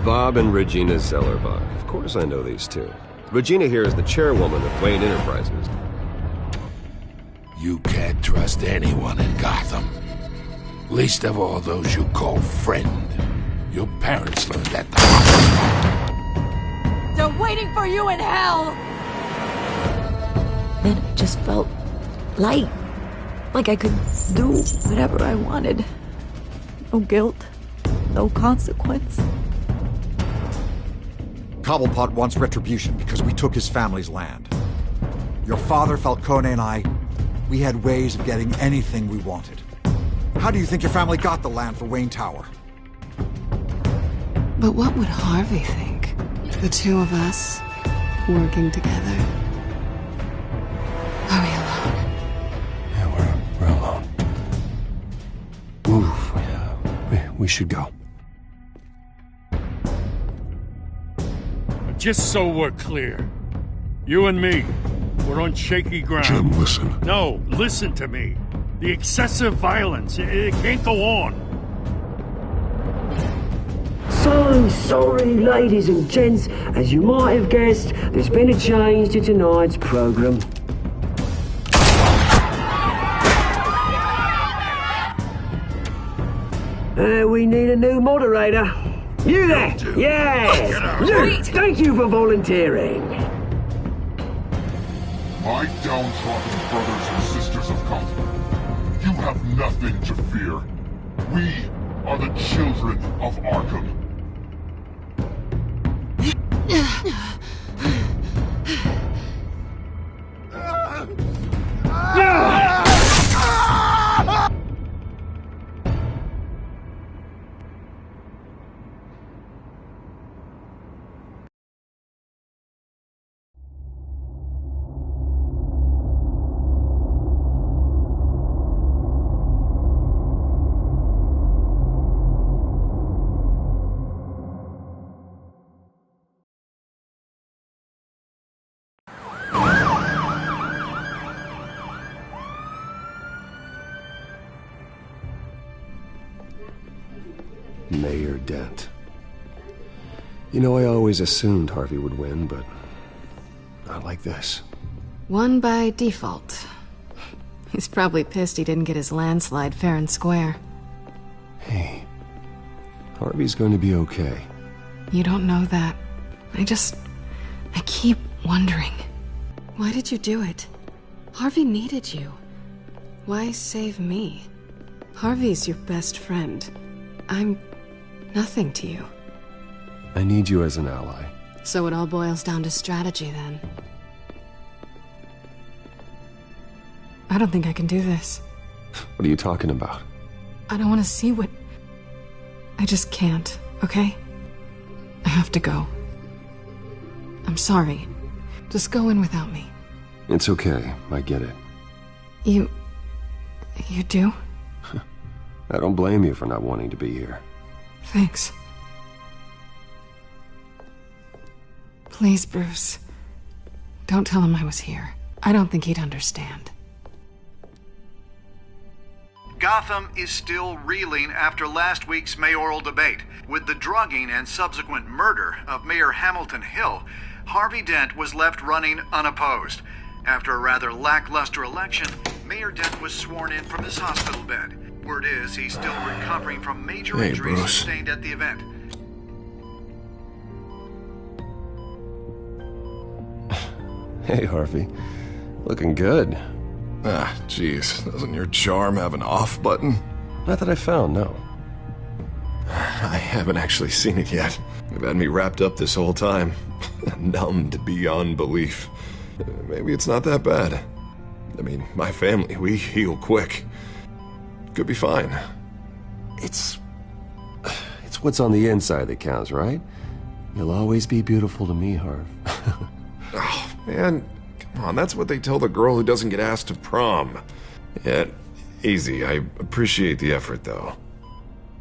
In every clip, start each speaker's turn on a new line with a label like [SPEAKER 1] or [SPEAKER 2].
[SPEAKER 1] Bob and Regina Zellerbach. Of course I know these two. Regina here is the chairwoman of Wayne Enterprises.
[SPEAKER 2] You can't trust anyone in Gotham. Least of all those you call friend. Your parents learned that the
[SPEAKER 3] They're waiting for you in hell!
[SPEAKER 4] Then it just felt light. Like I could do whatever I wanted. No guilt. No consequence.
[SPEAKER 5] Cobblepot wants retribution because we took his family's land. Your father, Falcone, and I, we had ways of getting anything we wanted. How do you think your family got the land for Wayne Tower?
[SPEAKER 6] But what would Harvey think? The two of us, working together. Are we alone?
[SPEAKER 7] Yeah, we're alone. Oof, we should go.
[SPEAKER 8] Just so we're clear, you and me, we're on shaky ground.
[SPEAKER 7] Jim, listen.
[SPEAKER 8] No, listen to me. The excessive violence, it can't go on.
[SPEAKER 9] So sorry, ladies and gents. As you might have guessed, there's been a change to tonight's program. We need a new moderator. You there? Yeah! You! Thank you for volunteering.
[SPEAKER 10] My downtrodden brothers and sisters of Gotham, you have nothing to fear. We are the children of Arkham.
[SPEAKER 1] Mayor Dent. You know, I always assumed Harvey would win, but not like this.
[SPEAKER 6] Won by default. He's probably pissed he didn't get his landslide fair and square.
[SPEAKER 1] Hey, Harvey's going to be okay.
[SPEAKER 6] You don't know that. I keep wondering. Why did you do it? Harvey needed you. Why save me? Harvey's your best friend. I'm nothing to you.
[SPEAKER 1] I need you as an ally.
[SPEAKER 6] So it all boils down to strategy, then. I don't think I can do this.
[SPEAKER 1] What are you talking about?
[SPEAKER 6] I don't want to see what... I just can't, okay? I have to go. I'm sorry. Just go in without me.
[SPEAKER 1] It's okay. I get it.
[SPEAKER 6] You do?
[SPEAKER 1] I don't blame you for not wanting to be here.
[SPEAKER 6] Thanks. Please, Bruce. Don't tell him I was here. I don't think he'd understand.
[SPEAKER 11] Gotham is still reeling after last week's mayoral debate. With the drugging and subsequent murder of Mayor Hamilton Hill, Harvey Dent was left running unopposed. After a rather lackluster election, Mayor Dent was sworn in from his hospital bed. Word is he's still recovering from major injuries sustained at the event.
[SPEAKER 1] Hey, Harvey. Looking good.
[SPEAKER 7] Ah, jeez. Doesn't your charm have an off button?
[SPEAKER 1] Not that I found, no.
[SPEAKER 7] I haven't actually seen it yet. You've had me wrapped up this whole time. Numbed beyond belief. Maybe it's not that bad. I mean, my family, we heal quick. Could be fine.
[SPEAKER 1] It's what's on the inside that counts, right? You'll always be beautiful to me, Harv.
[SPEAKER 7] Oh, man. Come on, that's what they tell the girl who doesn't get asked to prom. Yeah, easy. I appreciate the effort, though.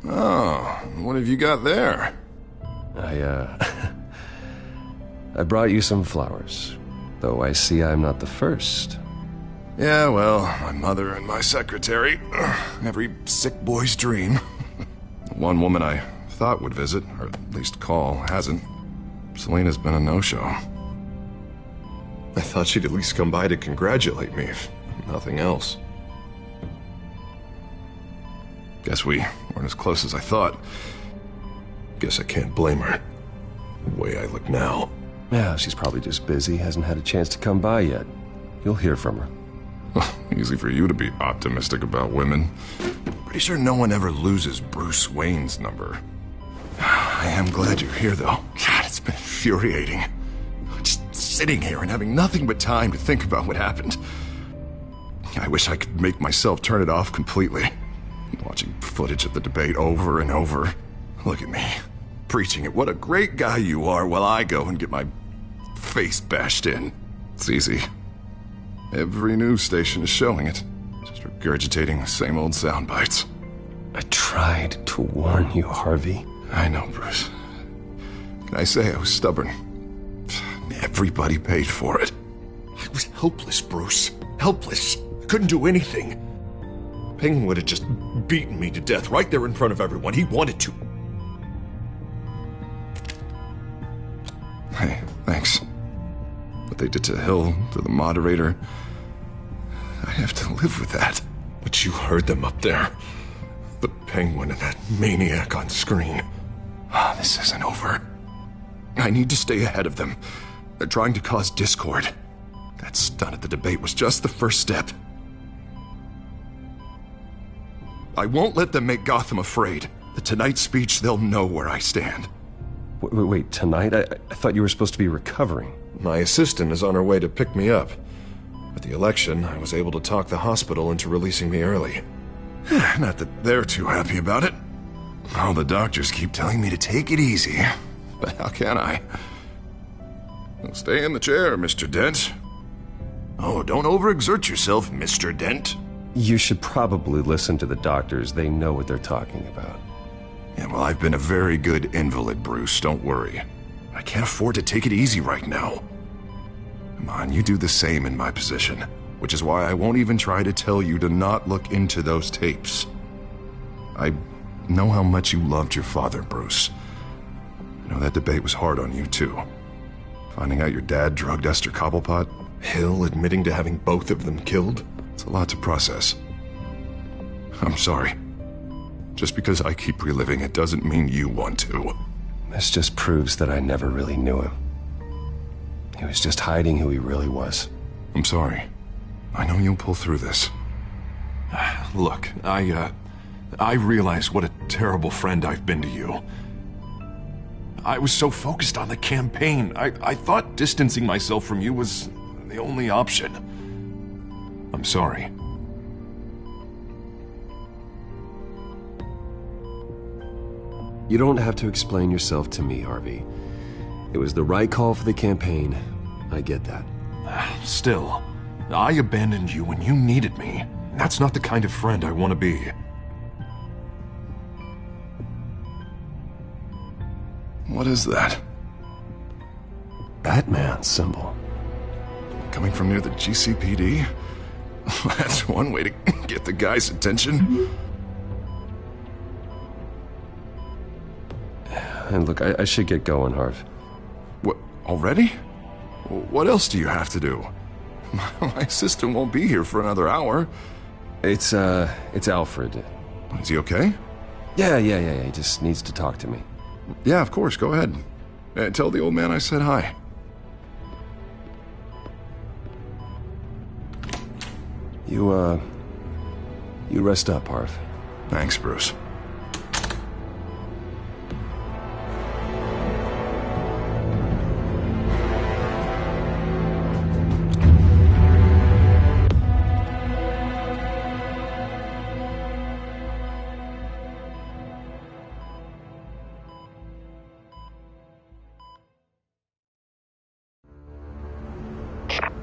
[SPEAKER 7] Oh, what have you got there?
[SPEAKER 1] I brought you some flowers. Though I see I'm not the first.
[SPEAKER 7] Yeah, well, my mother and my secretary. Every sick boy's dream. One woman I thought would visit, or at least call, hasn't. Selena's been a no-show. I thought she'd at least come by to congratulate me, if nothing else. Guess we weren't as close as I thought. Guess I can't blame her. The way I look now.
[SPEAKER 1] Yeah, she's probably just busy, hasn't had a chance to come by yet. You'll hear from her.
[SPEAKER 7] Easy for you to be optimistic about women. Pretty sure no one ever loses Bruce Wayne's number. I am glad you're here, though. God, it's been infuriating. Just sitting here and having nothing but time to think about what happened. I wish I could make myself turn it off completely. Watching footage of the debate over and over. Look at me, preaching it. What a great guy you are, while I go and get my face bashed in. It's easy. Every news station is showing it. Just regurgitating the same old sound bites.
[SPEAKER 1] I tried to warn you, Harvey.
[SPEAKER 7] I know, Bruce. Can I say I was stubborn? Everybody paid for it. I was helpless, Bruce. Helpless. Couldn't do anything. Penguin would have just beaten me to death right there in front of everyone. He wanted to. Hey, thanks. What they did to Hill, to the moderator, I have to live with that. But you heard them up there. The Penguin and that maniac on screen. This isn't over. I need to stay ahead of them. They're trying to cause discord. That stunt at the debate was just the first step. I won't let them make Gotham afraid. The Tonight speech, they'll know where I stand.
[SPEAKER 1] Wait, tonight? I thought you were supposed to be recovering.
[SPEAKER 7] My assistant is on her way to pick me up. With the election, I was able to talk the hospital into releasing me early. Not that they're too happy about it. All the doctors keep telling me to take it easy. But how can I? Well, stay in the chair, Mr. Dent. Oh, don't overexert yourself, Mr. Dent.
[SPEAKER 1] You should probably listen to the doctors. They know what they're talking about.
[SPEAKER 7] Yeah, well, I've been a very good invalid, Bruce. Don't worry. I can't afford to take it easy right now. Come on, you do the same in my position. Which is why I won't even try to tell you to not look into those tapes. I know how much you loved your father, Bruce. I know that debate was hard on you, too. Finding out your dad drugged Esther Cobblepot, Hill admitting to having both of them killed. It's a lot to process. I'm sorry. Just because I keep reliving it doesn't mean you want to.
[SPEAKER 1] This just proves that I never really knew him. He was just hiding who he really was.
[SPEAKER 7] I'm sorry. I know you'll pull through this. Look, I realize what a terrible friend I've been to you. I was so focused on the campaign. I thought distancing myself from you was the only option. I'm sorry.
[SPEAKER 1] You don't have to explain yourself to me, Harvey. It was the right call for the campaign. I get that.
[SPEAKER 7] Still, I abandoned you when you needed me. That's not the kind of friend I want to be. What is that?
[SPEAKER 1] Batman symbol.
[SPEAKER 7] Coming from near the GCPD? That's one way to get the guy's attention.
[SPEAKER 1] And look, I should get going, Harv.
[SPEAKER 7] What, already? What else do you have to do? My assistant won't be here for another hour.
[SPEAKER 1] It's Alfred.
[SPEAKER 7] Is he okay?
[SPEAKER 1] Yeah, he just needs to talk to me.
[SPEAKER 7] Yeah, of course, go ahead. Tell the old man I said hi.
[SPEAKER 1] You rest up, Harv.
[SPEAKER 7] Thanks, Bruce.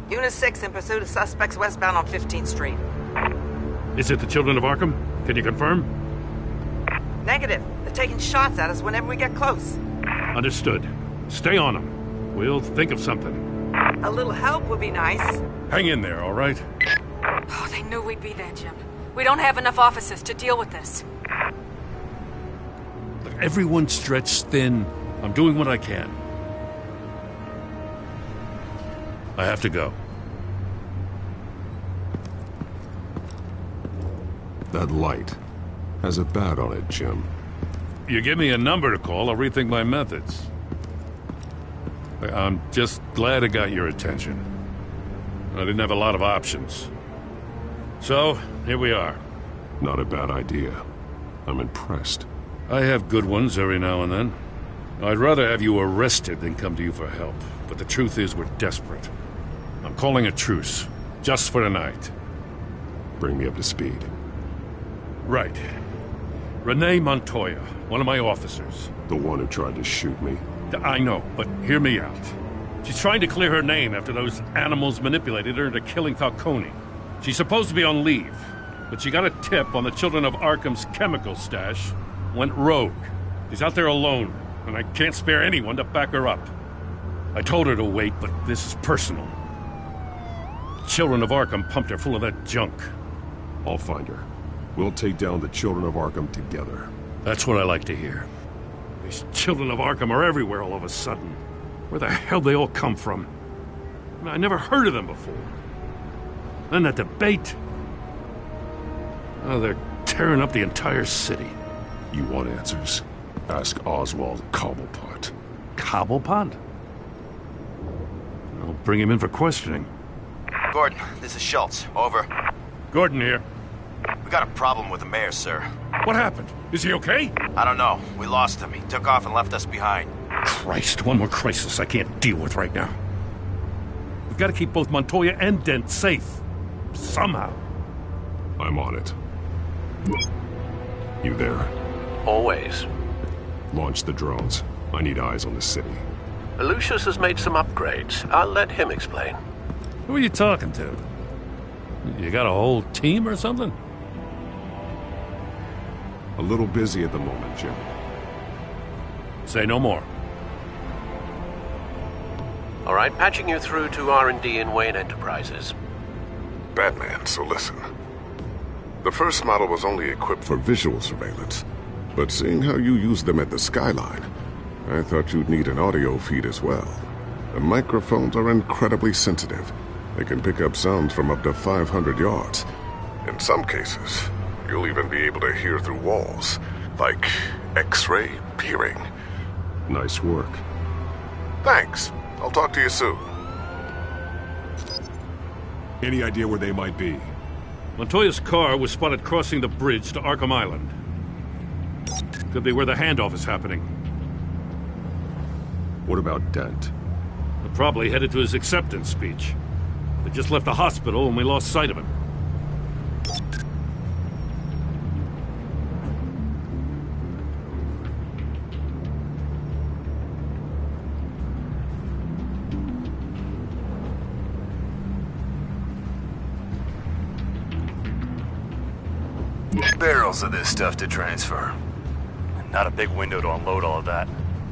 [SPEAKER 12] Unit 6 in pursuit of suspects westbound on 15th Street.
[SPEAKER 8] Is it the Children of Arkham? Can you confirm?
[SPEAKER 12] Negative. They're taking shots at us whenever we get close.
[SPEAKER 8] Understood. Stay on them. We'll think of something.
[SPEAKER 12] A little help would be nice.
[SPEAKER 8] Hang in there, all right?
[SPEAKER 3] Oh, they knew we'd be there, Jim. We don't have enough officers to deal with this.
[SPEAKER 8] Look, everyone's stretched thin. I'm doing what I can. I have to go.
[SPEAKER 1] That light has a bat on it, Jim.
[SPEAKER 8] You give me a number to call, I'll rethink my methods. I'm just glad I got your attention. I didn't have a lot of options. So, here we are.
[SPEAKER 1] Not a bad idea. I'm impressed.
[SPEAKER 8] I have good ones every now and then. I'd rather have you arrested than come to you for help. But the truth is, we're desperate. I'm calling a truce, just for tonight.
[SPEAKER 1] Bring me up to speed.
[SPEAKER 8] Right. Renee Montoya, one of my officers.
[SPEAKER 1] The one who tried to shoot me?
[SPEAKER 8] I know, but hear me out. She's trying to clear her name after those animals manipulated her into killing Falcone. She's supposed to be on leave, but she got a tip on the Children of Arkham's chemical stash, went rogue. She's out there alone, and I can't spare anyone to back her up. I told her to wait, but this is personal. The Children of Arkham pumped her full of that junk.
[SPEAKER 1] I'll find her. We'll take down the Children of Arkham together.
[SPEAKER 8] That's what I like to hear. These Children of Arkham are everywhere all of a sudden. Where the hell they all come from? I never heard of them before. Then that debate. Oh, they're tearing up the entire city.
[SPEAKER 1] You want answers? Ask Oswald Cobblepot.
[SPEAKER 8] Cobblepot? I'll bring him in for questioning.
[SPEAKER 13] Gordon, this is Schultz. Over.
[SPEAKER 8] Gordon here.
[SPEAKER 13] We got a problem with the mayor, sir.
[SPEAKER 8] What happened? Is he okay?
[SPEAKER 13] I don't know. We lost him. He took off and left us behind.
[SPEAKER 8] Christ, one more crisis I can't deal with right now. We've got to keep both Montoya and Dent safe. Somehow.
[SPEAKER 1] I'm on it. You there?
[SPEAKER 14] Always.
[SPEAKER 1] Launch the drones. I need eyes on the city.
[SPEAKER 14] Lucius has made some upgrades. I'll let him explain.
[SPEAKER 8] Who are you talking to? You got a whole team or something?
[SPEAKER 1] A little busy at the moment, Jim.
[SPEAKER 8] Say no more.
[SPEAKER 14] All right, patching you through to R&D in Wayne Enterprises.
[SPEAKER 10] Batman, so listen. The first model was only equipped for visual surveillance, but seeing how you use them at the Skyline, I thought you'd need an audio feed as well. The microphones are incredibly sensitive. They can pick up sounds from up to 500 yards. In some cases, you'll even be able to hear through walls, like X-ray peering.
[SPEAKER 1] Nice work.
[SPEAKER 10] Thanks. I'll talk to you soon.
[SPEAKER 1] Any idea where they might be?
[SPEAKER 8] Montoya's car was spotted crossing the bridge to Arkham Island. Could be where the handoff is happening.
[SPEAKER 1] What about Dent?
[SPEAKER 8] They're probably headed to his acceptance speech. They just left the hospital and we lost sight of him.
[SPEAKER 15] Barrels of this stuff to transfer. Not a big window to unload all of that.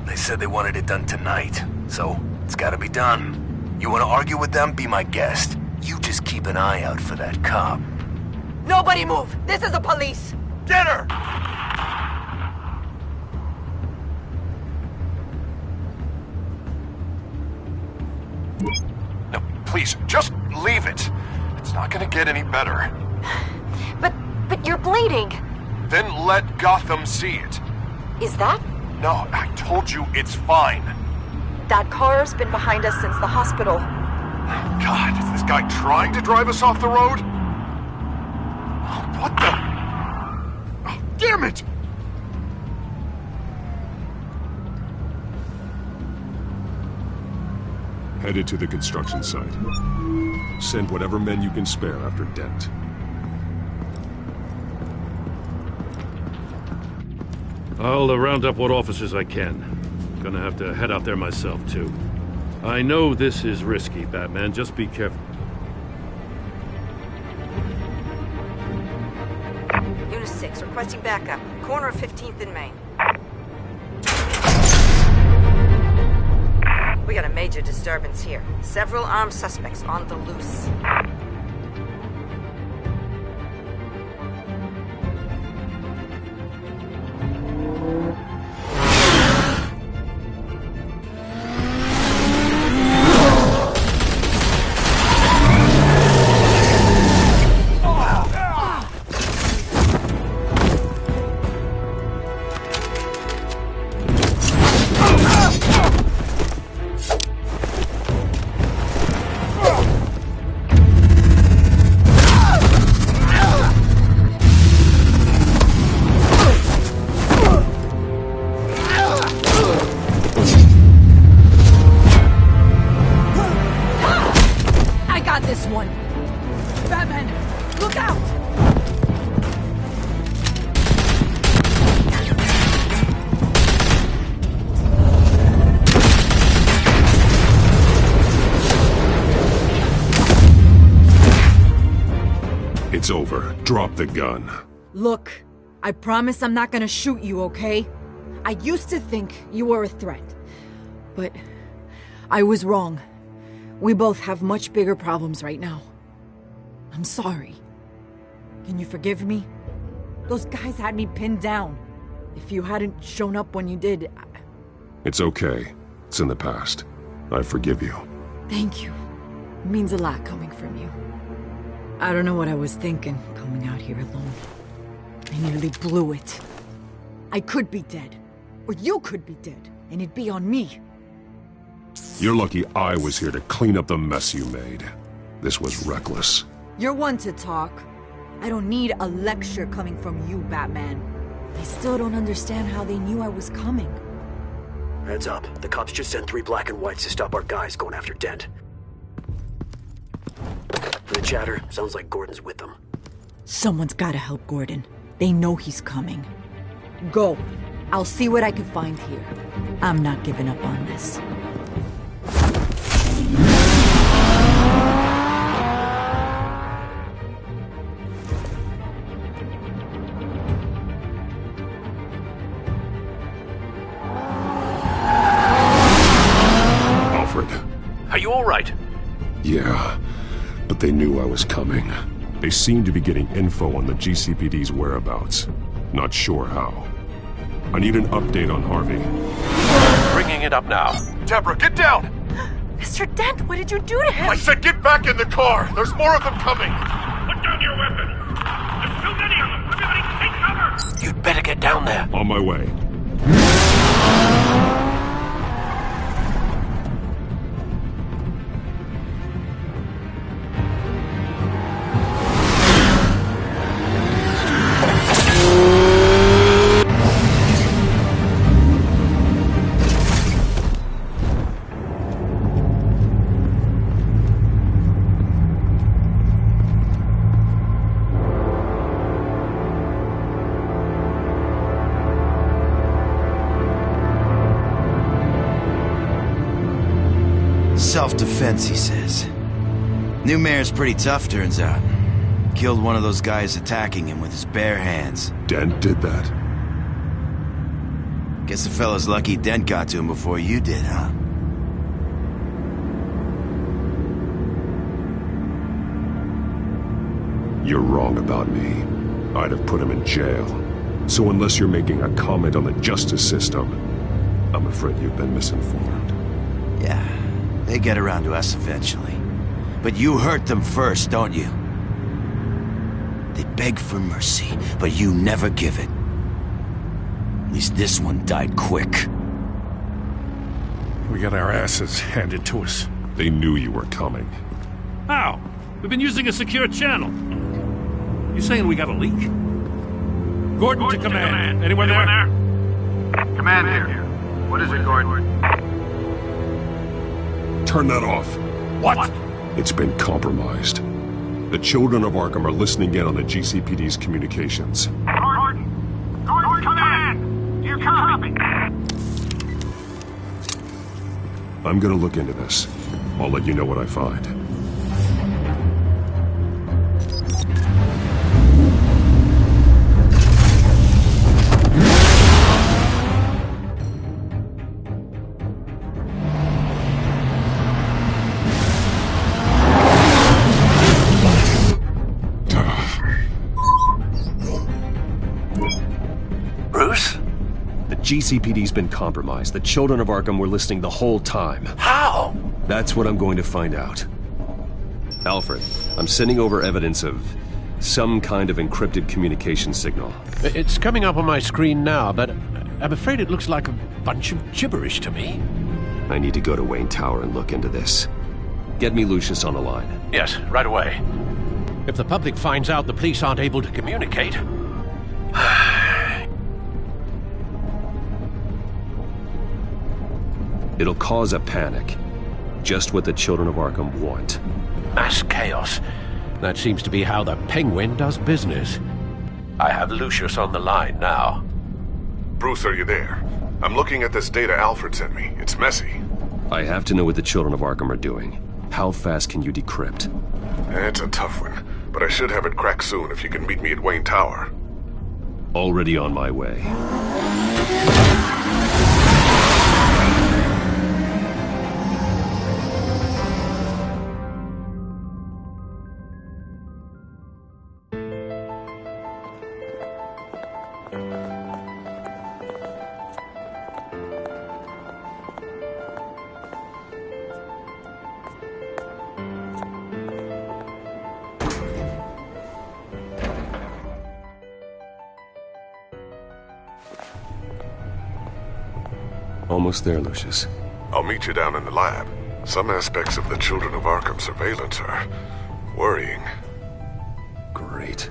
[SPEAKER 15] They said they wanted it done tonight, so it's gotta be done. You wanna argue with them? Be my guest. You just keep an eye out for that cop.
[SPEAKER 3] Nobody move! This is the police!
[SPEAKER 15] Get her!
[SPEAKER 7] No, please, just leave it. It's not gonna get any better.
[SPEAKER 3] But you're bleeding.
[SPEAKER 7] Then let Gotham see it.
[SPEAKER 3] Is that?
[SPEAKER 7] No, I told you it's fine.
[SPEAKER 3] That car's been behind us since the hospital.
[SPEAKER 7] God, is this guy trying to drive us off the road? What the? Oh, damn it!
[SPEAKER 1] Headed to the construction site. Send whatever men you can spare after Dent.
[SPEAKER 8] I'll round up what officers I can. Gonna have to head out there myself, too. I know this is risky, Batman. Just be careful.
[SPEAKER 12] Unit 6, requesting backup. Corner of 15th and Main. We got a major disturbance here. Several armed suspects on the loose.
[SPEAKER 10] over. Drop the gun.
[SPEAKER 4] Look, I promise I'm not gonna shoot you, okay? I used to think you were a threat. But I was wrong. We both have much bigger problems right now. I'm sorry. Can you forgive me? Those guys had me pinned down. If you hadn't shown up when you did...
[SPEAKER 10] It's okay. It's in the past. I forgive you.
[SPEAKER 4] Thank you. It means a lot coming from you. I don't know what I was thinking, coming out here alone. I nearly blew it. I could be dead. Or you could be dead, and it'd be on me.
[SPEAKER 10] You're lucky I was here to clean up the mess you made. This was reckless.
[SPEAKER 4] You're one to talk. I don't need a lecture coming from you, Batman. I still don't understand how they knew I was coming.
[SPEAKER 9] Heads up. The cops just sent 3 black and whites to stop our guys going after Dent. From the chatter, sounds like Gordon's with them.
[SPEAKER 4] Someone's gotta help Gordon. They know he's coming. Go. I'll see what I can find here. I'm not giving up on this.
[SPEAKER 10] Alfred.
[SPEAKER 14] Are you all right?
[SPEAKER 10] Yeah, but they knew I was coming. They seemed to be getting info on the GCPD's whereabouts. Not sure how. I need an update on Harvey.
[SPEAKER 14] Bringing it up now.
[SPEAKER 15] Deborah, get down!
[SPEAKER 3] Mr. Dent, what did you do to him?
[SPEAKER 15] I said get back in the car! There's more of them coming!
[SPEAKER 8] Put down your weapon! There's too many of them! Everybody take cover!
[SPEAKER 14] You'd better get down there.
[SPEAKER 10] On my way.
[SPEAKER 16] Self-defense, he says. New mayor's pretty tough, turns out. Killed one of those guys attacking him with his bare hands.
[SPEAKER 10] Dent did that?
[SPEAKER 16] Guess the fella's lucky Dent got to him before you did, huh?
[SPEAKER 10] You're wrong about me. I'd have put him in jail. So unless you're making a comment on the justice system, I'm afraid you've been misinformed.
[SPEAKER 16] Yeah, they get around to us eventually. But you hurt them first, don't you? They beg for mercy, but you never give it. At least this one died quick.
[SPEAKER 8] We got our asses handed to us.
[SPEAKER 10] They knew you were coming.
[SPEAKER 8] How? We've been using a secure channel. You saying we got a leak? Gordon to command. Anyone there?
[SPEAKER 11] Command here. What is it, Gordon?
[SPEAKER 10] Turn that off.
[SPEAKER 8] What?
[SPEAKER 10] It's been compromised. The children of Arkham are listening in on the GCPD's communications.
[SPEAKER 11] Gordon! Gordon, command! You copy?
[SPEAKER 10] I'm gonna look into this. I'll let you know what I find. GCPD's been compromised. The children of Arkham were listening the whole time.
[SPEAKER 14] How?
[SPEAKER 10] That's what I'm going to find out. Alfred, I'm sending over evidence of some kind of encrypted communication signal.
[SPEAKER 14] It's coming up on my screen now, but I'm afraid it looks like a bunch of gibberish to me.
[SPEAKER 10] I need to go to Wayne Tower and look into this. Get me Lucius on the line.
[SPEAKER 14] Yes, right away. If the public finds out the police aren't able to communicate...
[SPEAKER 10] It'll cause a panic. Just what the children of Arkham want.
[SPEAKER 14] Mass chaos. That seems to be how the Penguin does business. I have Lucius on the line now.
[SPEAKER 10] Bruce, are you there? I'm looking at this data Alfred sent me. It's messy. I have to know what the children of Arkham are doing. How fast can you decrypt? It's a tough one. but I should have it cracked soon if you can meet me at Wayne Tower.
[SPEAKER 1] Already on my way. Almost there, Lucius.
[SPEAKER 10] I'll meet you down in the lab. Some aspects of the Children of Arkham surveillance are worrying.
[SPEAKER 1] Great.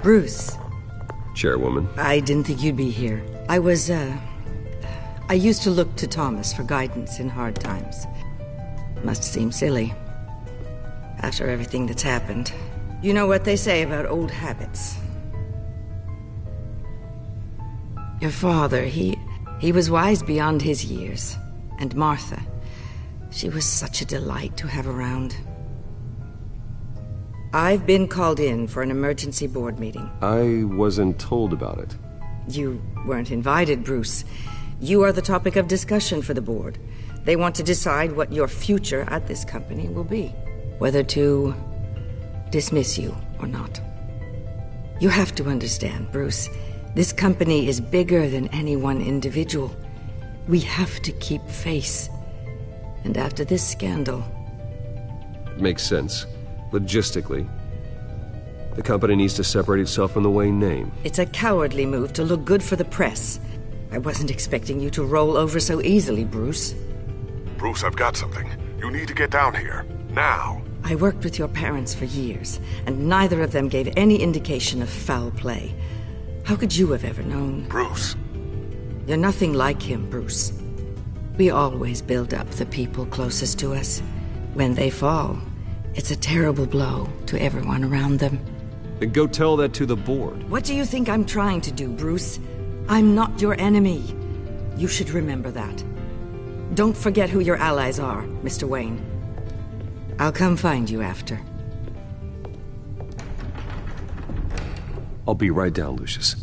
[SPEAKER 17] Bruce.
[SPEAKER 1] Chairwoman.
[SPEAKER 17] I didn't think you'd be here. I used to look to Thomas for guidance in hard times. Must seem silly. After everything that's happened. You know what they say about old habits. Your father, he was wise beyond his years. And Martha, she was such a delight to have around. I've been called in for an emergency board meeting.
[SPEAKER 1] I wasn't told about it.
[SPEAKER 17] You weren't invited, Bruce. You are the topic of discussion for the board. They want to decide what your future at this company will be. Whether to dismiss you or not. You have to understand, Bruce. This company is bigger than any one individual. We have to keep face. And after this scandal...
[SPEAKER 1] Makes sense. Logistically. The company needs to separate itself from the Wayne name.
[SPEAKER 17] It's a cowardly move to look good for the press. I wasn't expecting you to roll over so easily, Bruce.
[SPEAKER 10] Bruce, I've got something. You need to get down here. Now.
[SPEAKER 17] I worked with your parents for years, and neither of them gave any indication of foul play. How could you have ever known?
[SPEAKER 10] Bruce.
[SPEAKER 17] You're nothing like him, Bruce. We always build up the people closest to us. When they fall, it's a terrible blow to everyone around them.
[SPEAKER 1] Then go tell that to the board.
[SPEAKER 17] What do you think I'm trying to do, Bruce? I'm not your enemy. You should remember that. Don't forget who your allies are, Mr. Wayne. I'll come find you after.
[SPEAKER 1] I'll be right down, Lucius.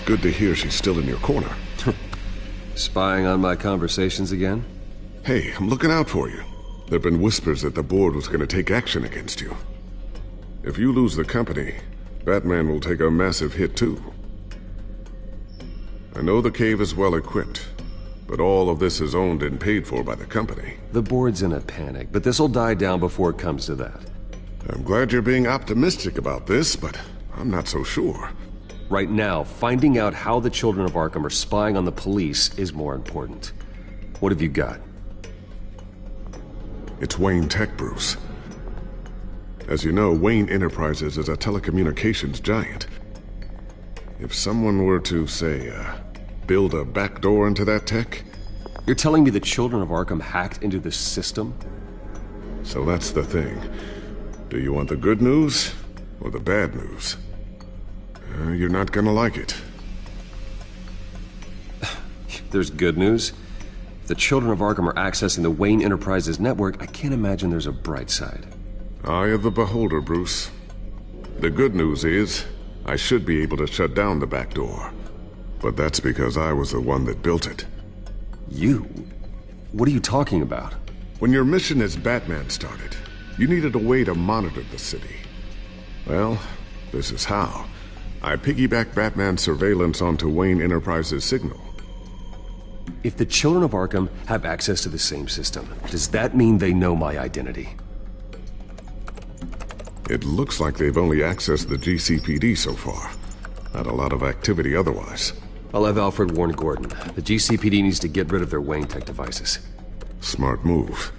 [SPEAKER 10] Good to hear she's still in your corner.
[SPEAKER 1] Spying on my conversations again?
[SPEAKER 10] Hey, I'm looking out for you. There've been whispers that the board was going to take action against you. If you lose the company, Batman will take a massive hit too. I know the cave is well equipped, but all of this is owned and paid for by the company.
[SPEAKER 1] The board's in a panic, but this'll die down before it comes to that.
[SPEAKER 10] I'm glad you're being optimistic about this, but I'm not so sure.
[SPEAKER 1] Right now, finding out how the Children of Arkham are spying on the police is more important. What have you got?
[SPEAKER 10] It's Wayne Tech, Bruce. As you know, Wayne Enterprises is a telecommunications giant. If someone were to, say, build a backdoor into that tech...
[SPEAKER 1] You're telling me the Children of Arkham hacked into the system?
[SPEAKER 10] So that's the thing. Do you want the good news or the bad news? You're not gonna like it.
[SPEAKER 1] There's good news. If the Children of Arkham are accessing the Wayne Enterprises network, I can't imagine there's a bright side.
[SPEAKER 10] Eye of the beholder, Bruce. The good news is, I should be able to shut down the back door. But that's because I was the one that built it.
[SPEAKER 1] You? What are you talking about?
[SPEAKER 10] When your mission as Batman started, you needed a way to monitor the city. Well, this is how. I piggybacked Batman's surveillance onto Wayne Enterprises' signal.
[SPEAKER 1] If the children of Arkham have access to the same system, does that mean they know my identity?
[SPEAKER 10] It looks like they've only accessed the GCPD so far. Not a lot of activity otherwise.
[SPEAKER 1] I'll have Alfred warn Gordon. The GCPD needs to get rid of their Wayne Tech devices.
[SPEAKER 10] Smart move.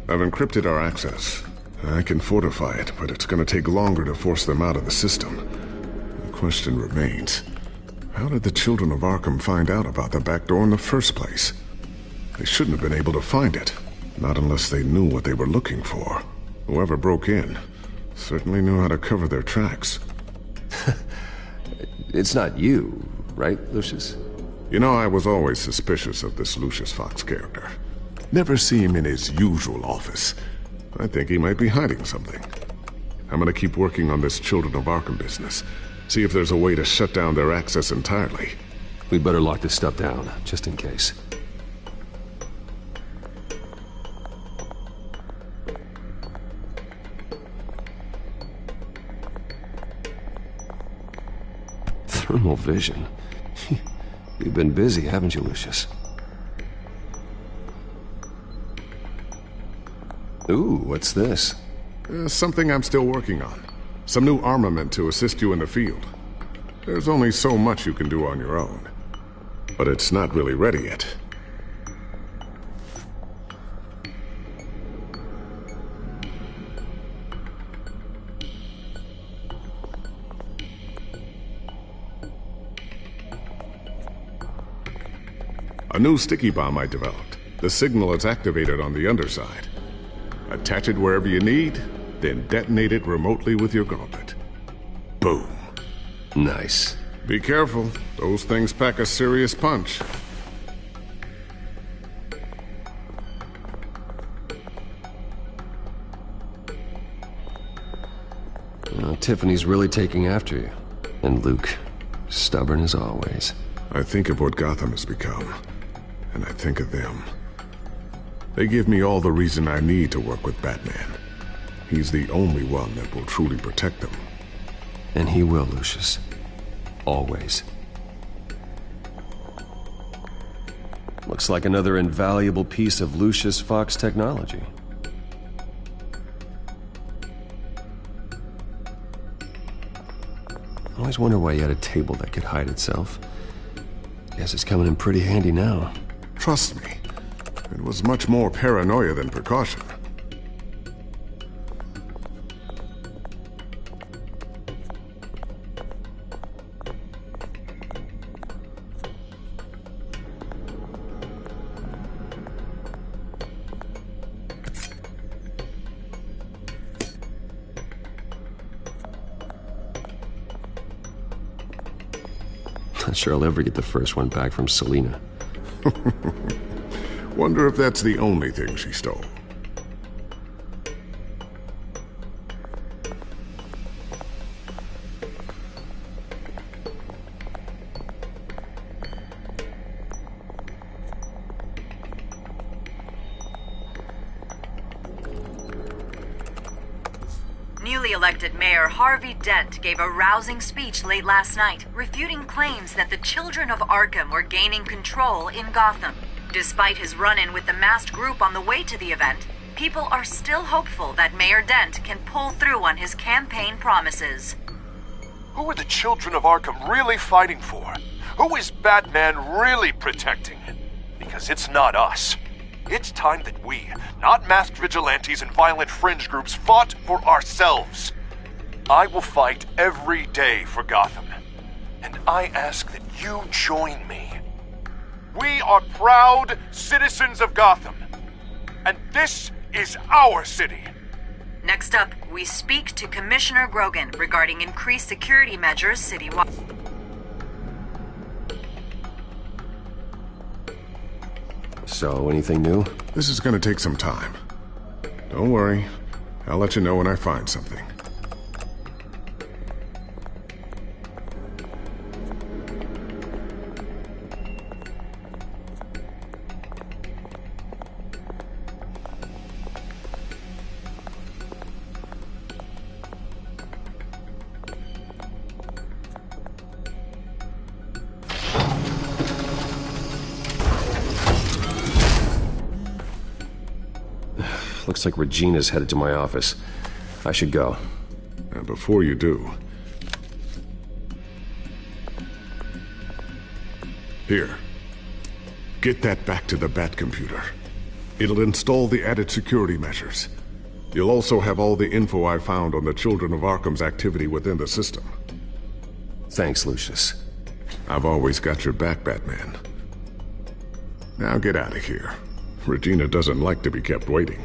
[SPEAKER 10] I've encrypted our access. I can fortify it, but it's going to take longer to force them out of the system. The question remains, how did the children of Arkham find out about the back door in the first place? They shouldn't have been able to find it, not unless they knew what they were looking for. Whoever broke in certainly knew how to cover their tracks.
[SPEAKER 1] It's not you, right, Lucius?
[SPEAKER 10] You know, I was always suspicious of this Lucius Fox character. Never see him in his usual office. I think he might be hiding something. I'm gonna keep working on this Children of Arkham business. See if there's a way to shut down their access entirely.
[SPEAKER 1] We better lock this stuff down, just in case. Thermal vision. You've been busy, haven't you, Lucius? Ooh, what's this?
[SPEAKER 10] Something I'm still working on. Some new armament to assist you in the field. There's only so much you can do on your own. But it's not really ready yet. A new sticky bomb I developed. The signal is activated on the underside. Attach it wherever you need, then detonate it remotely with your gauntlet. Boom.
[SPEAKER 1] Nice.
[SPEAKER 10] Be careful. Those things pack a serious punch.
[SPEAKER 1] Well, Tiffany's really taking after you. And Luke, stubborn as always.
[SPEAKER 10] I think of what Gotham has become, and I think of them. They give me all the reason I need to work with Batman. He's the only one that will truly protect them.
[SPEAKER 1] And he will, Lucius. Always. Looks like another invaluable piece of Lucius Fox technology. I always wonder why you had a table that could hide itself. Guess it's coming in pretty handy now.
[SPEAKER 10] Trust me. It was much more paranoia than precaution.
[SPEAKER 1] Not sure I'll ever get the first one back from Selina.
[SPEAKER 10] Wonder if that's the only thing she stole.
[SPEAKER 3] Newly elected Mayor Harvey Dent gave a rousing speech late last night, refuting claims that the children of Arkham were gaining control in Gotham. Despite his run-in with the masked group on the way to the event, people are still hopeful that Mayor Dent can pull through on his campaign promises.
[SPEAKER 15] Who are the children of Arkham really fighting for? Who is Batman really protecting? Because it's not us. It's time that we, not masked vigilantes and violent fringe groups, fought for ourselves. I will fight every day for Gotham. And I ask that you join me. We are proud citizens of Gotham. And this is our city.
[SPEAKER 3] Next up, we speak to Commissioner Grogan regarding increased security measures citywide.
[SPEAKER 1] So, anything new?
[SPEAKER 10] This is gonna take some time. Don't worry. I'll let you know when I find something.
[SPEAKER 1] Looks like Regina's headed to my office. I should go.
[SPEAKER 10] And before you do... Here. Get that back to the Bat computer. It'll install the added security measures. You'll also have all the info I found on the Children of Arkham's activity within the system.
[SPEAKER 1] Thanks, Lucius.
[SPEAKER 10] I've always got your back, Batman. Now get out of here. Regina doesn't like to be kept waiting.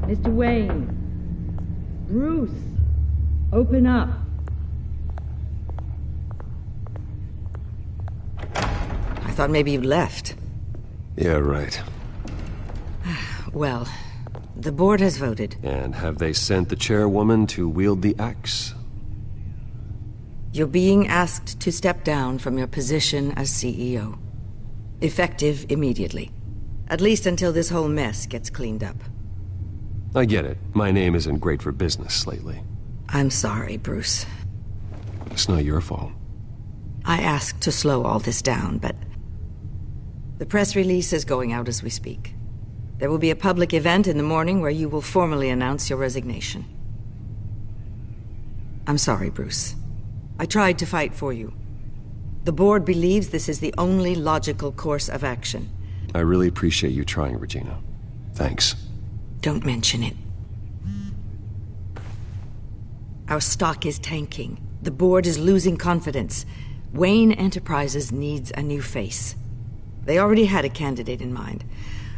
[SPEAKER 17] Mr. Wayne. Bruce. Open up. I thought maybe you left.
[SPEAKER 1] Yeah, right.
[SPEAKER 17] Well, the board has voted.
[SPEAKER 1] And have they sent the chairwoman to wield the axe?
[SPEAKER 17] You're being asked to step down from your position as CEO. Effective immediately. At least until this whole mess gets cleaned up.
[SPEAKER 1] I get it. My name isn't great for business lately.
[SPEAKER 17] I'm sorry, Bruce.
[SPEAKER 1] It's not your fault.
[SPEAKER 17] I asked to slow all this down, but... the press release is going out as we speak. There will be a public event in the morning where you will formally announce your resignation. I'm sorry, Bruce. I tried to fight for you. The board believes this is the only logical course of action.
[SPEAKER 1] I really appreciate you trying, Regina. Thanks.
[SPEAKER 17] Don't mention it. Our stock is tanking. The board is losing confidence. Wayne Enterprises needs a new face. They already had a candidate in mind.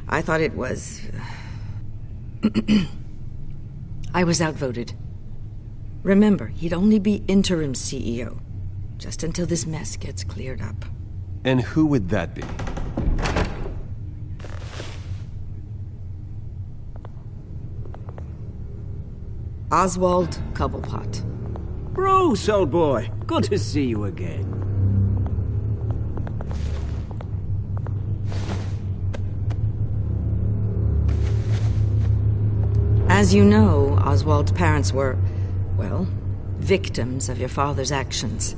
[SPEAKER 17] I thought it was... I was outvoted. Remember, he'd only be interim CEO, just until this mess gets cleared up.
[SPEAKER 1] And who would that be?
[SPEAKER 17] Oswald Cobblepot.
[SPEAKER 18] Bruce, old boy. Good to see you again.
[SPEAKER 17] As you know, Oswald's parents were, well, victims of your father's actions.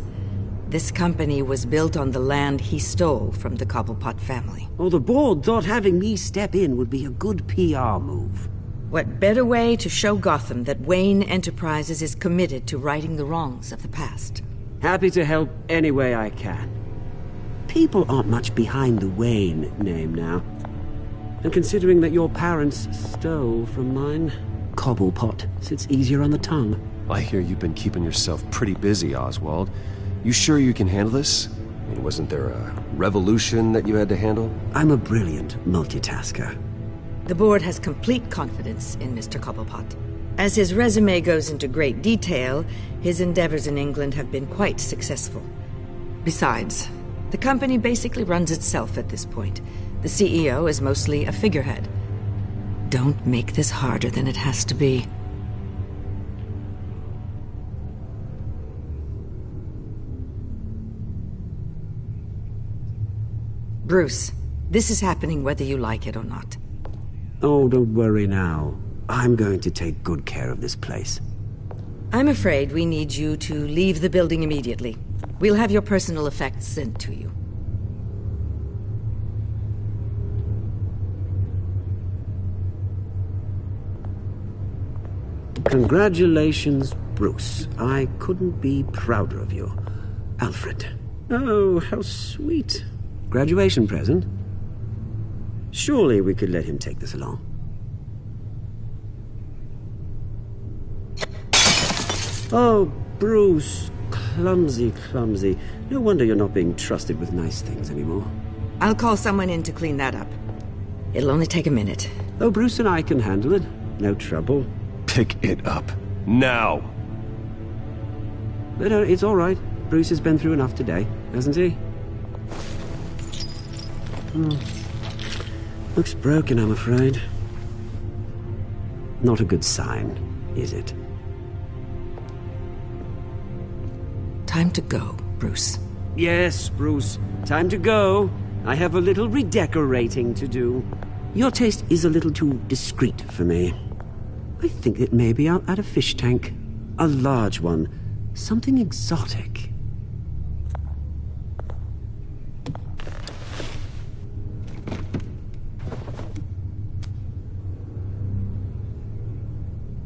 [SPEAKER 17] This company was built on the land he stole from the Cobblepot family.
[SPEAKER 18] Well, the board thought having me step in would be a good PR move.
[SPEAKER 17] What better way to show Gotham that Wayne Enterprises is committed to righting the wrongs of the past?
[SPEAKER 18] Happy to help any way I can. People aren't much behind the Wayne name now. And considering that your parents stole from mine, Cobblepot sits easier on the tongue.
[SPEAKER 1] I hear you've been keeping yourself pretty busy, Oswald. You sure you can handle this? I mean, wasn't there a revolution that you had to handle?
[SPEAKER 18] I'm a brilliant multitasker.
[SPEAKER 17] The board has complete confidence in Mr. Cobblepot. As his resume goes into great detail, his endeavors in England have been quite successful. Besides, the company basically runs itself at this point. The CEO is mostly a figurehead. Don't make this harder than it has to be. Bruce, this is happening whether you like it or not.
[SPEAKER 18] Oh, don't worry now. I'm going to take good care of this place.
[SPEAKER 17] I'm afraid we need you to leave the building immediately. We'll have your personal effects sent to you.
[SPEAKER 18] Congratulations, Bruce. I couldn't be prouder of you. Alfred. Oh, how sweet. Graduation present? Surely we could let him take this along. Oh, Bruce. Clumsy, clumsy. No wonder you're not being trusted with nice things anymore.
[SPEAKER 17] I'll call someone in to clean that up. It'll only take a minute.
[SPEAKER 18] Oh, Bruce and I can handle it. No trouble.
[SPEAKER 1] Pick it up. Now!
[SPEAKER 18] No, it's all right. Bruce has been through enough today, hasn't he? Looks broken, I'm afraid. Not a good sign, is it?
[SPEAKER 17] Time to go, Bruce.
[SPEAKER 18] Yes, Bruce. Time to go. I have a little redecorating to do. Your taste is a little too discreet for me. I think that maybe I'll add a fish tank. A large one. Something exotic.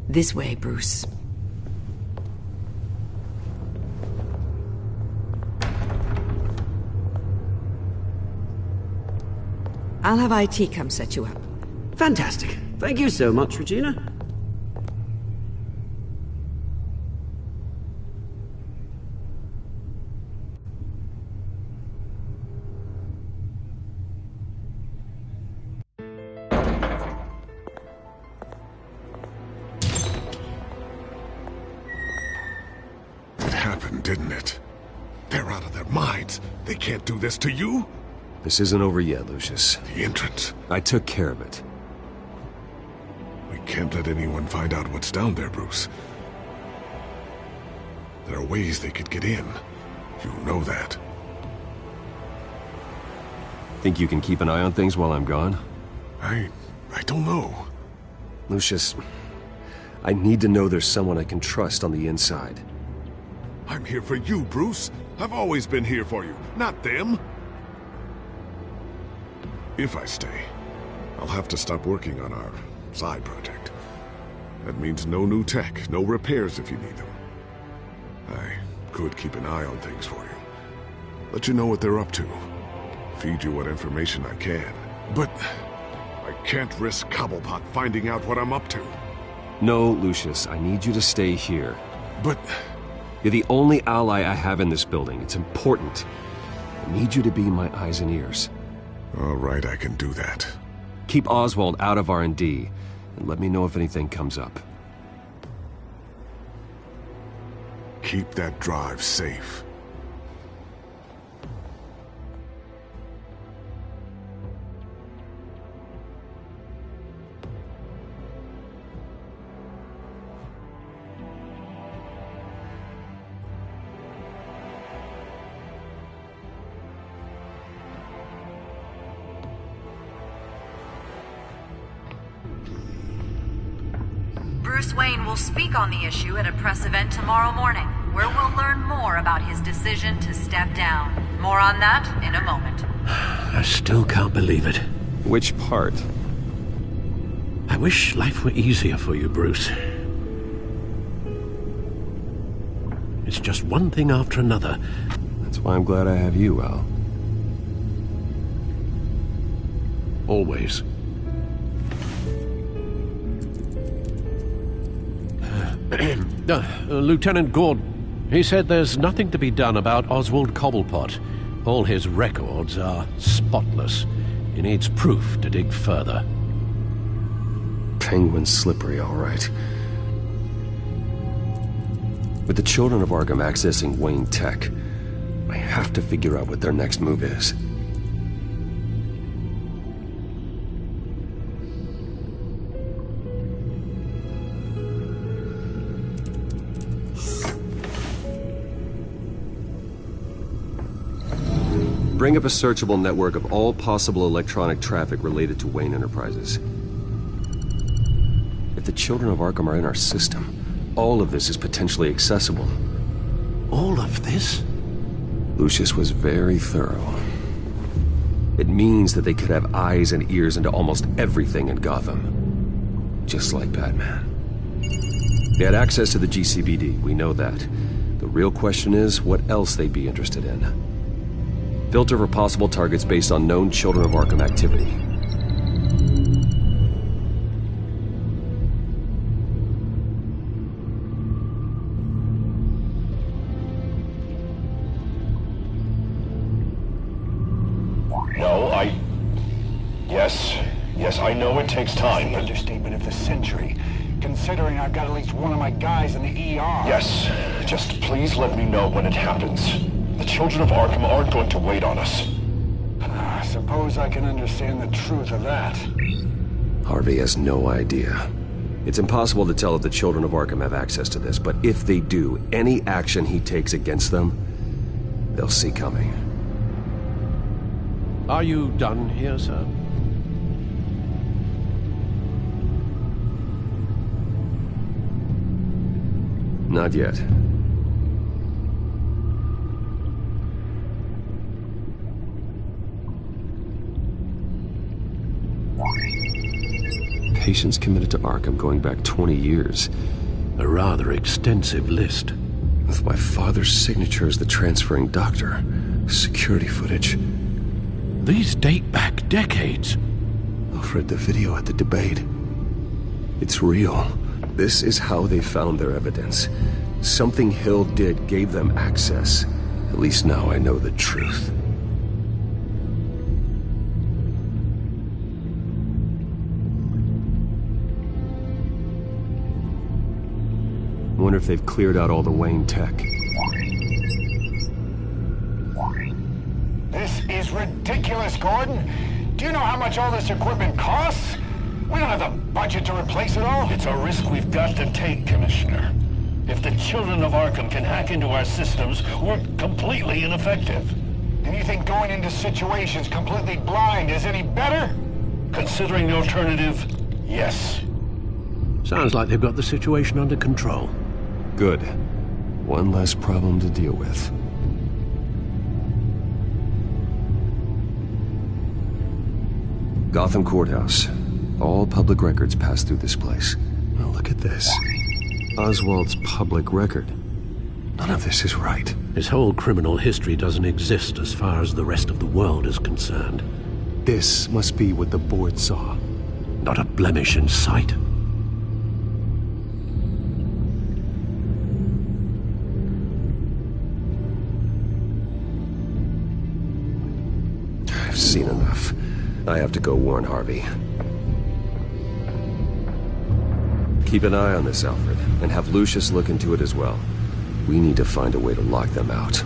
[SPEAKER 17] This way, Bruce. I'll have IT come set you up.
[SPEAKER 18] Fantastic. Thank you so much, Regina.
[SPEAKER 10] It happened, didn't it? They're out of their minds. They can't do this to you.
[SPEAKER 1] This isn't over yet, Lucius.
[SPEAKER 10] The entrance.
[SPEAKER 1] I took care of it.
[SPEAKER 10] We can't let anyone find out what's down there, Bruce. There are ways they could get in. You know that.
[SPEAKER 1] Think you can keep an eye on things while I'm gone?
[SPEAKER 10] I don't know.
[SPEAKER 1] Lucius, I need to know there's someone I can trust on the inside.
[SPEAKER 10] I'm here for you, Bruce. I've always been here for you, not them. If I stay, I'll have to stop working on our side project. That means no new tech, no repairs if you need them. I could keep an eye on things for you. Let you know what they're up to. Feed you what information I can. But I can't risk Cobblepot finding out what I'm up to.
[SPEAKER 1] No, Lucius, I need you to stay here.
[SPEAKER 10] But
[SPEAKER 1] you're the only ally I have in this building. It's important. I need you to be my eyes and ears.
[SPEAKER 10] All right, I can do that.
[SPEAKER 1] Keep Oswald out of R&D, and let me know if anything comes up.
[SPEAKER 10] Keep that drive safe.
[SPEAKER 3] Bruce Wayne will speak on the issue at a press event tomorrow morning, where we'll learn more about his decision to step down. More on that in a moment.
[SPEAKER 14] I still can't believe it.
[SPEAKER 1] Which part?
[SPEAKER 14] I wish life were easier for you, Bruce. It's just one thing after another.
[SPEAKER 1] That's why I'm glad I have you, Al.
[SPEAKER 14] Always. Lieutenant Gordon, he said there's nothing to be done about Oswald Cobblepot. All his records are spotless. He needs proof to dig further.
[SPEAKER 1] Penguin's slippery, all right. With the children of Arkham accessing Wayne Tech, I have to figure out what their next move is. Bring up a searchable network of all possible electronic traffic related to Wayne Enterprises. If the children of Arkham are in our system, all of this is potentially accessible.
[SPEAKER 14] All of this?
[SPEAKER 1] Lucius was very thorough. It means that they could have eyes and ears into almost everything in Gotham. Just like Batman. They had access to the GCPD, we know that. The real question is, what else they'd be interested in. Filter for possible targets based on known Children of Arkham activity.
[SPEAKER 19] Yes, I know it takes time, but... Understatement of the century, considering I've got at least one of my guys in the ER. Yes, just please let me know when it happens. The Children of Arkham aren't going to wait on us. I suppose I can understand the truth of that.
[SPEAKER 1] Harvey has no idea. It's impossible to tell if the Children of Arkham have access to this, but if they do, any action he takes against them, they'll see coming.
[SPEAKER 14] Are you done here, sir?
[SPEAKER 1] Not yet. Patients committed to Arkham going back 20 years.
[SPEAKER 14] A rather extensive list.
[SPEAKER 1] With my father's signature as the transferring doctor. Security footage.
[SPEAKER 14] These date back decades.
[SPEAKER 1] I've read the video at the debate. It's real. This is how they found their evidence. Something Hill did gave them access. At least now I know the truth. I wonder if they've cleared out all the Wayne tech.
[SPEAKER 19] This is ridiculous, Gordon. Do you know how much all this equipment costs? We don't have the budget to replace it all.
[SPEAKER 2] It's a risk we've got to take, Commissioner. If the Children of Arkham can hack into our systems, we're completely ineffective.
[SPEAKER 19] And you think going into situations completely blind is any better?
[SPEAKER 2] Considering the alternative, yes.
[SPEAKER 14] Sounds like they've got the situation under control.
[SPEAKER 1] Good. One less problem to deal with. Gotham Courthouse. All public records pass through this place. Well, look at this. Oswald's public record. None of this is right.
[SPEAKER 14] His whole criminal history doesn't exist as far as the rest of the world is concerned.
[SPEAKER 1] This must be what the board saw.
[SPEAKER 14] Not a blemish in sight.
[SPEAKER 1] I've seen enough. I have to go warn Harvey. Keep an eye on this, Alfred, and have Lucius look into it as well. We need to find a way to lock them out.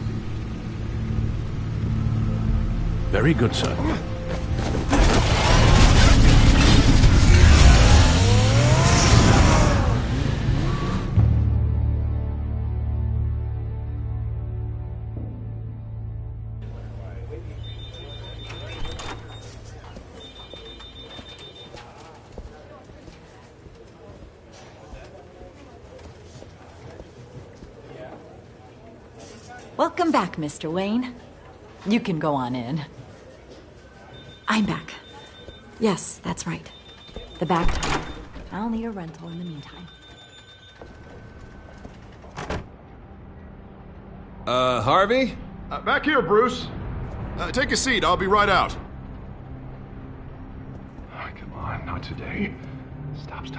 [SPEAKER 14] Very good, sir.
[SPEAKER 4] Welcome back, Mr. Wayne. You can go on in. I'm back. Yes, that's right. The back tire. I'll need a rental in the meantime.
[SPEAKER 7] Harvey?
[SPEAKER 10] Back here, Bruce. Take a seat. I'll be right out. Oh, come on, not today. Stop. It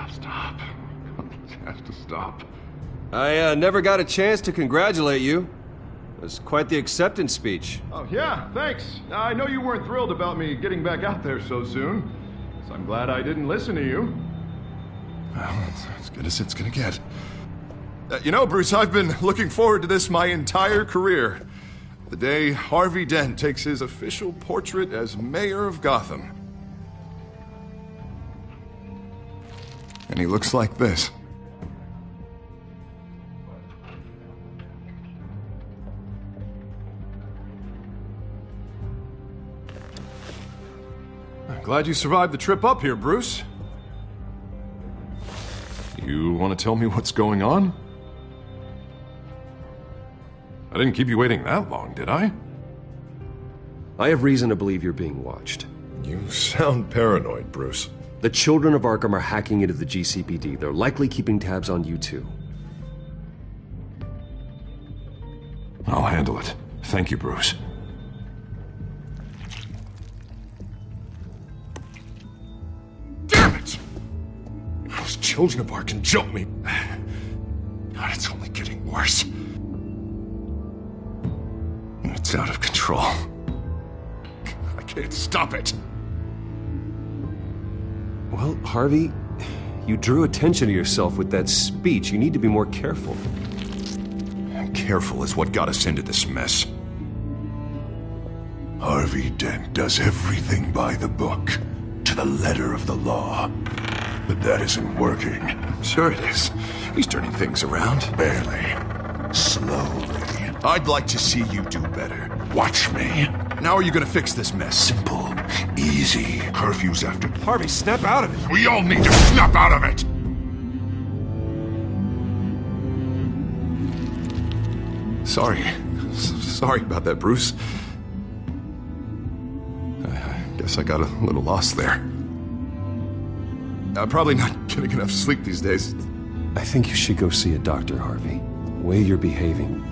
[SPEAKER 10] has to stop.
[SPEAKER 1] I never got a chance to congratulate you. It was quite the acceptance speech.
[SPEAKER 10] Oh, yeah, thanks. I know you weren't thrilled about me getting back out there so soon, so I'm glad I didn't listen to you. Well, it's as good as it's gonna get. You know, Bruce, I've been looking forward to this my entire career. The day Harvey Dent takes his official portrait as mayor of Gotham. And he looks like this. Glad you survived the trip up here, Bruce. You want to tell me what's going on?
[SPEAKER 7] I didn't keep you waiting that long, did I?
[SPEAKER 1] I have reason to believe you're being watched.
[SPEAKER 7] You sound paranoid, Bruce.
[SPEAKER 1] The children of Arkham are hacking into the GCPD. They're likely keeping tabs on you too.
[SPEAKER 7] I'll handle it. Thank you, Bruce. Damn it! Those children of Arkham jumped me. God, it's only getting worse. It's out of control. I can't stop it.
[SPEAKER 1] Well, Harvey, you drew attention to yourself with that speech. You need to be more careful.
[SPEAKER 7] Careful is what got us into this mess. Harvey Dent does everything by the book, to the letter of the law. But that isn't working. Sure it is. He's turning things around. Barely. Slowly. I'd like to see you do better. Watch me. Now are you gonna fix this mess? Simple. Easy. Curfews after...
[SPEAKER 1] Harvey, snap out of it.
[SPEAKER 7] We all need to snap out of it! Sorry about that, Bruce. I guess I got a little lost there. I'm probably not getting enough sleep these days.
[SPEAKER 1] I think you should go see a doctor, Harvey. The way you're behaving,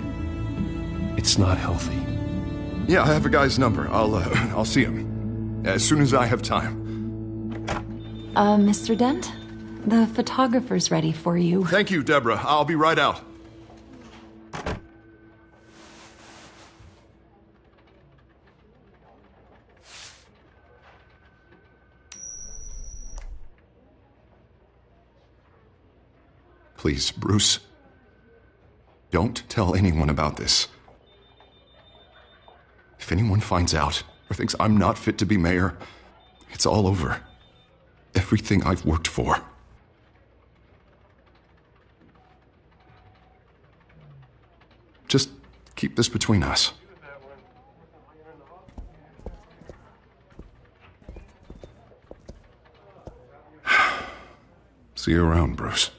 [SPEAKER 1] it's not healthy.
[SPEAKER 7] Yeah, I have a guy's number. I'll see him as soon as I have time.
[SPEAKER 20] Mr. Dent? The photographer's ready for you.
[SPEAKER 7] Thank you, Deborah. I'll be right out. Please, Bruce. Don't tell anyone about this. If anyone finds out or thinks I'm not fit to be mayor, it's all over. Everything I've worked for. Just keep this between us. See you around, Bruce.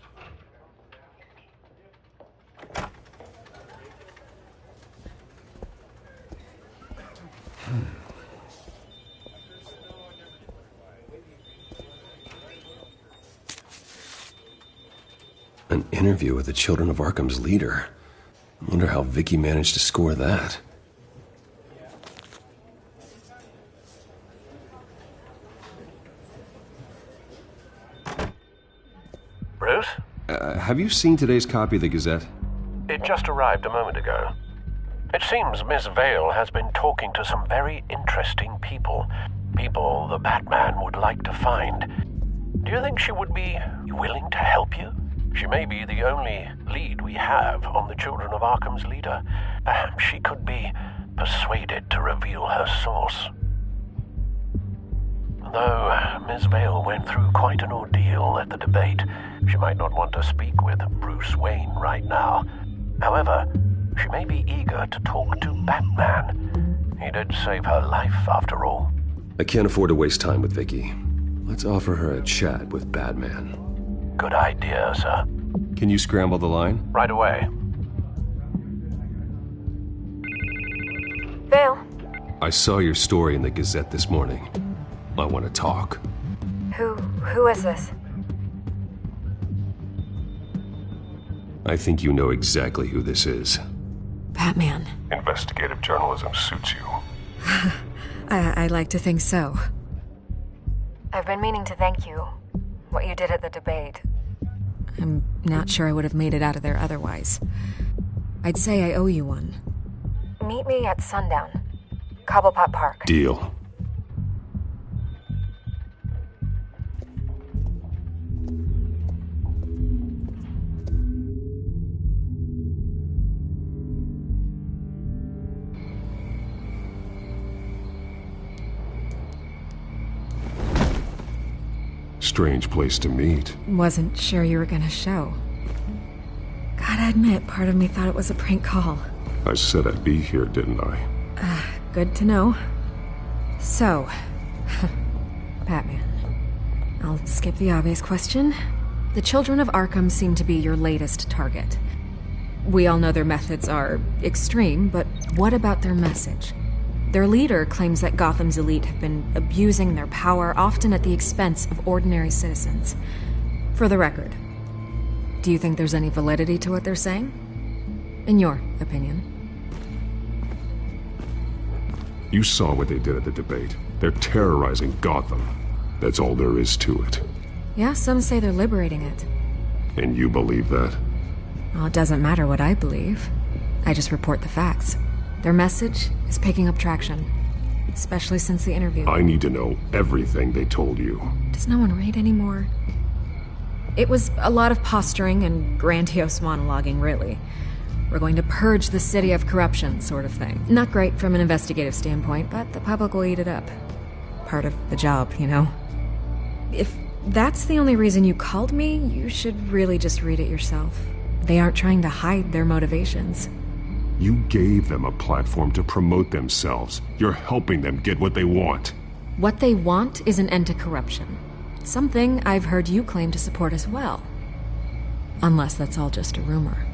[SPEAKER 1] An interview with the Children of Arkham's leader. I wonder how Vicky managed to score that.
[SPEAKER 14] Bruce?
[SPEAKER 1] Have you seen today's copy of the Gazette?
[SPEAKER 14] It just arrived a moment ago. It seems Miss Vale has been talking to some very interesting people. People the Batman would like to find. Do you think she would be willing to help you? She may be the only lead we have on the Children of Arkham's leader. Perhaps she could be persuaded to reveal her source. Though Miss Vale went through quite an ordeal at the debate, she might not want to speak with Bruce Wayne right now. However, she may be eager to talk to Batman. He did save her life, after all.
[SPEAKER 1] I can't afford to waste time with Vicky. Let's offer her a chat with Batman.
[SPEAKER 14] Good idea, sir.
[SPEAKER 1] Can you scramble the line?
[SPEAKER 14] Right away.
[SPEAKER 21] Vale.
[SPEAKER 1] I saw your story in the Gazette this morning. I want to talk.
[SPEAKER 21] Who is this?
[SPEAKER 1] I think you know exactly who this is.
[SPEAKER 6] Batman.
[SPEAKER 7] Investigative journalism suits you.
[SPEAKER 6] I like to think so.
[SPEAKER 21] I've been meaning to thank you. What you did at the debate.
[SPEAKER 6] I'm not sure I would have made it out of there otherwise. I'd say I owe you one.
[SPEAKER 21] Meet me at sundown. Cobblepot Park.
[SPEAKER 1] Deal.
[SPEAKER 7] Strange place to meet.
[SPEAKER 6] Wasn't sure you were gonna show. Gotta admit, part of me thought it was a prank call.
[SPEAKER 10] I said I'd be here, didn't I?
[SPEAKER 6] Good to know. So, Batman. I'll skip the obvious question. The Children of Arkham seem to be your latest target. We all know their methods are extreme, but what about their message? Their leader claims that Gotham's elite have been abusing their power, often at the expense of ordinary citizens. For the record, do you think there's any validity to what they're saying? In your opinion?
[SPEAKER 10] You saw what they did at the debate. They're terrorizing Gotham. That's all there is to it.
[SPEAKER 6] Yeah, some say they're liberating it.
[SPEAKER 10] And you believe that?
[SPEAKER 6] Well, it doesn't matter what I believe. I just report the facts. Their message is picking up traction, especially since the interview.
[SPEAKER 10] I need to know everything they told you.
[SPEAKER 6] Does no one read anymore? It was a lot of posturing and grandiose monologuing, really. We're going to purge the city of corruption, sort of thing. Not great from an investigative standpoint, but the public will eat it up. Part of the job, you know? If that's the only reason you called me, you should really just read it yourself. They aren't trying to hide their motivations.
[SPEAKER 10] You gave them a platform to promote themselves. You're helping them get what they want.
[SPEAKER 6] What they want is an end to corruption. Something I've heard you claim to support as well. Unless that's all just a rumor.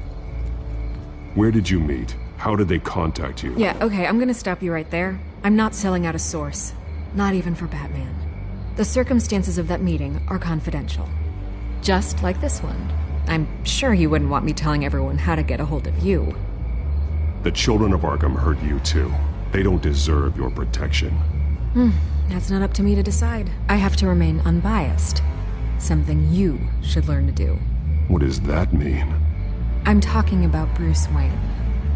[SPEAKER 10] Where did you meet? How did they contact you?
[SPEAKER 6] Yeah, okay, I'm gonna stop you right there. I'm not selling out a source. Not even for Batman. The circumstances of that meeting are confidential. Just like this one. I'm sure you wouldn't want me telling everyone how to get a hold of you.
[SPEAKER 10] The children of Arkham hurt you too. They don't deserve your protection.
[SPEAKER 6] That's not up to me to decide. I have to remain unbiased. Something you should learn to do.
[SPEAKER 10] What does that mean?
[SPEAKER 6] I'm talking about Bruce Wayne.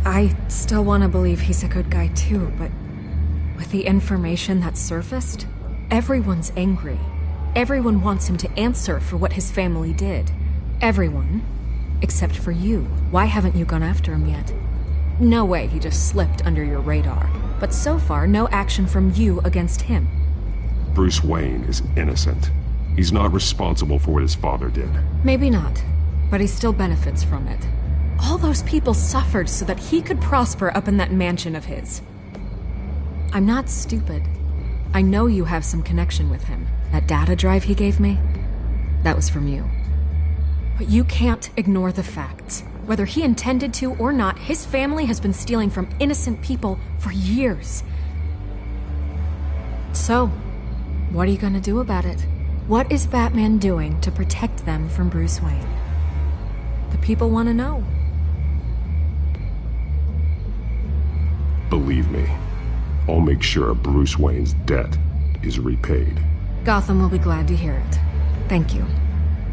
[SPEAKER 6] I still want to believe he's a good guy too, but with the information that surfaced, everyone's angry. Everyone wants him to answer for what his family did. Everyone, except for you. Why haven't you gone after him yet? No way he just slipped under your radar. But so far, no action from you against him.
[SPEAKER 10] Bruce Wayne is innocent. He's not responsible for what his father did.
[SPEAKER 6] Maybe not, but he still benefits from it. All those people suffered so that he could prosper up in that mansion of his. I'm not stupid. I know you have some connection with him. That data drive he gave me, that was from you. But you can't ignore the facts. Whether he intended to or not, his family has been stealing from innocent people for years. So, what are you gonna do about it? What is Batman doing to protect them from Bruce Wayne? The people want to know.
[SPEAKER 10] Believe me, I'll make sure Bruce Wayne's debt is repaid.
[SPEAKER 6] Gotham will be glad to hear it. Thank you.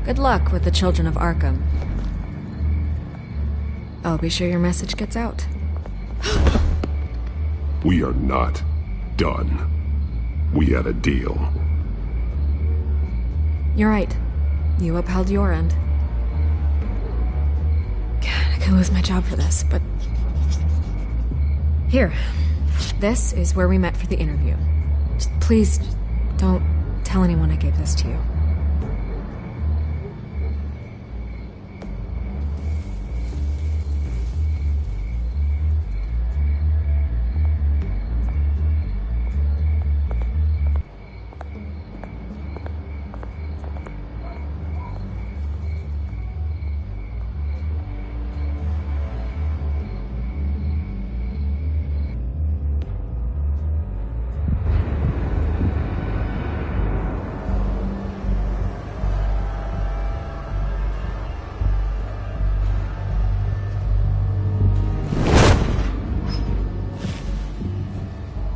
[SPEAKER 6] Good luck with the children of Arkham. I'll be sure your message gets out.
[SPEAKER 10] We are not done. We had a deal.
[SPEAKER 6] You're right. You upheld your end. God, I could lose my job for this, but... Here. This is where we met for the interview. Just please, don't tell anyone I gave this to you.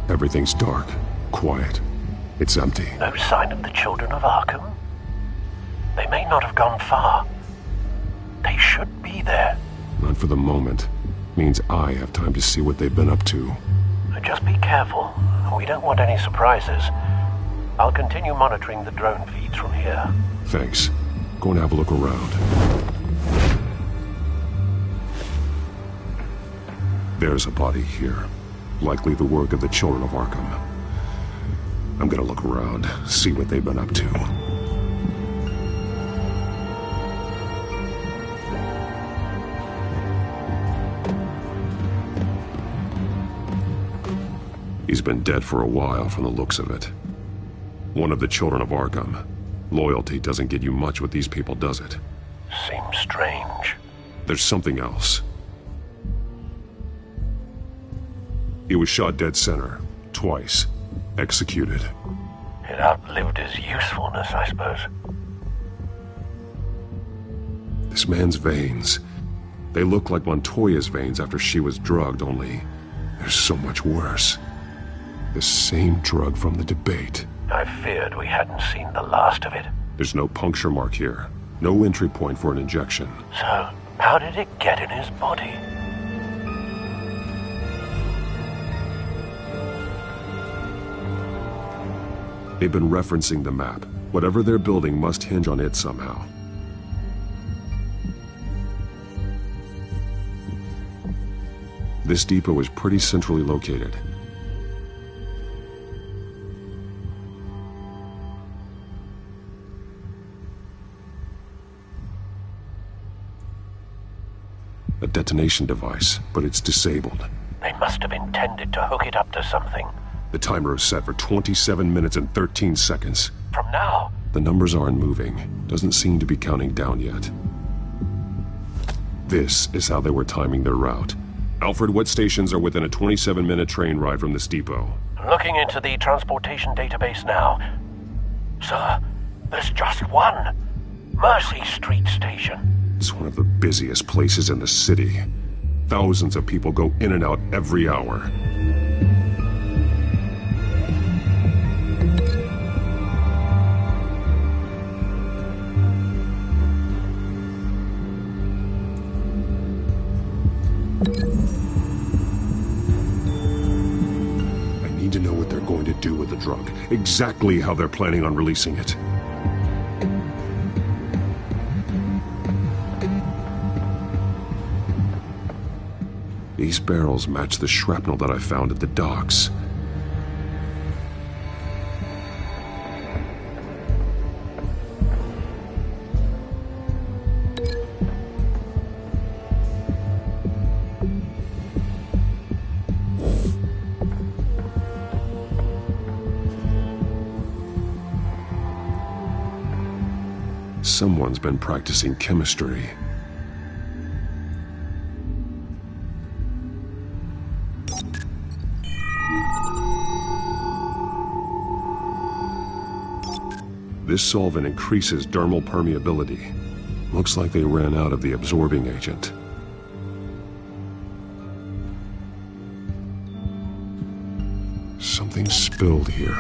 [SPEAKER 10] Everything's dark, quiet. It's empty.
[SPEAKER 14] No sign of the children of Arkham? They may not have gone far. They should be there.
[SPEAKER 10] Not for the moment. Means I have time to see what they've been up to.
[SPEAKER 14] Just be careful. We don't want any surprises. I'll continue monitoring the drone feeds from here.
[SPEAKER 10] Thanks. Go and have a look around. There's a body here. Likely the work of the children of Arkham. I'm gonna look around, see what they've been up to. He's been dead for a while from the looks of it. One of the children of Arkham. Loyalty doesn't get you much with these people, does it?
[SPEAKER 14] Seems strange.
[SPEAKER 10] There's something else. He was shot dead center. Twice. Executed.
[SPEAKER 14] It outlived his usefulness, I suppose.
[SPEAKER 10] This man's veins. They look like Montoya's veins after she was drugged, only they're so much worse. The same drug from the debate.
[SPEAKER 14] I feared we hadn't seen the last of it.
[SPEAKER 10] There's no puncture mark here. No entry point for an injection.
[SPEAKER 14] So, how did it get in his body?
[SPEAKER 10] They've been referencing the map. Whatever they're building must hinge on it somehow. This depot is pretty centrally located. A detonation device, but it's disabled.
[SPEAKER 14] They must have intended to hook it up to something.
[SPEAKER 10] The timer is set for 27 minutes and 13 seconds.
[SPEAKER 14] From now?
[SPEAKER 10] The numbers aren't moving. Doesn't seem to be counting down yet. This is how they were timing their route. Alfred, what stations are within a 27-minute train ride from this depot?
[SPEAKER 14] Looking into the transportation database now. Sir, there's just one. Mercy Street Station.
[SPEAKER 10] It's one of the busiest places in the city. Thousands of people go in and out every hour. I need to know what they're going to do with the drug. Exactly how they're planning on releasing it. These barrels match the shrapnel that I found at the docks. Someone's been practicing chemistry. This solvent increases dermal permeability. Looks like they ran out of the absorbing agent. Something spilled here.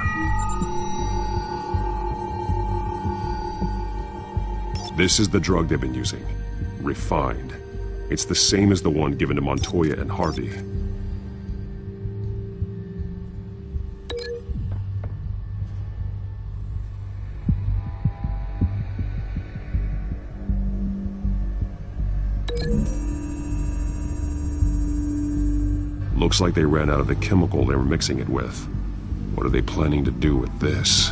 [SPEAKER 10] This is the drug they've been using. Refined. It's the same as the one given to Montoya and Harvey. Looks like they ran out of the chemical they were mixing it with. What are they planning to do with this?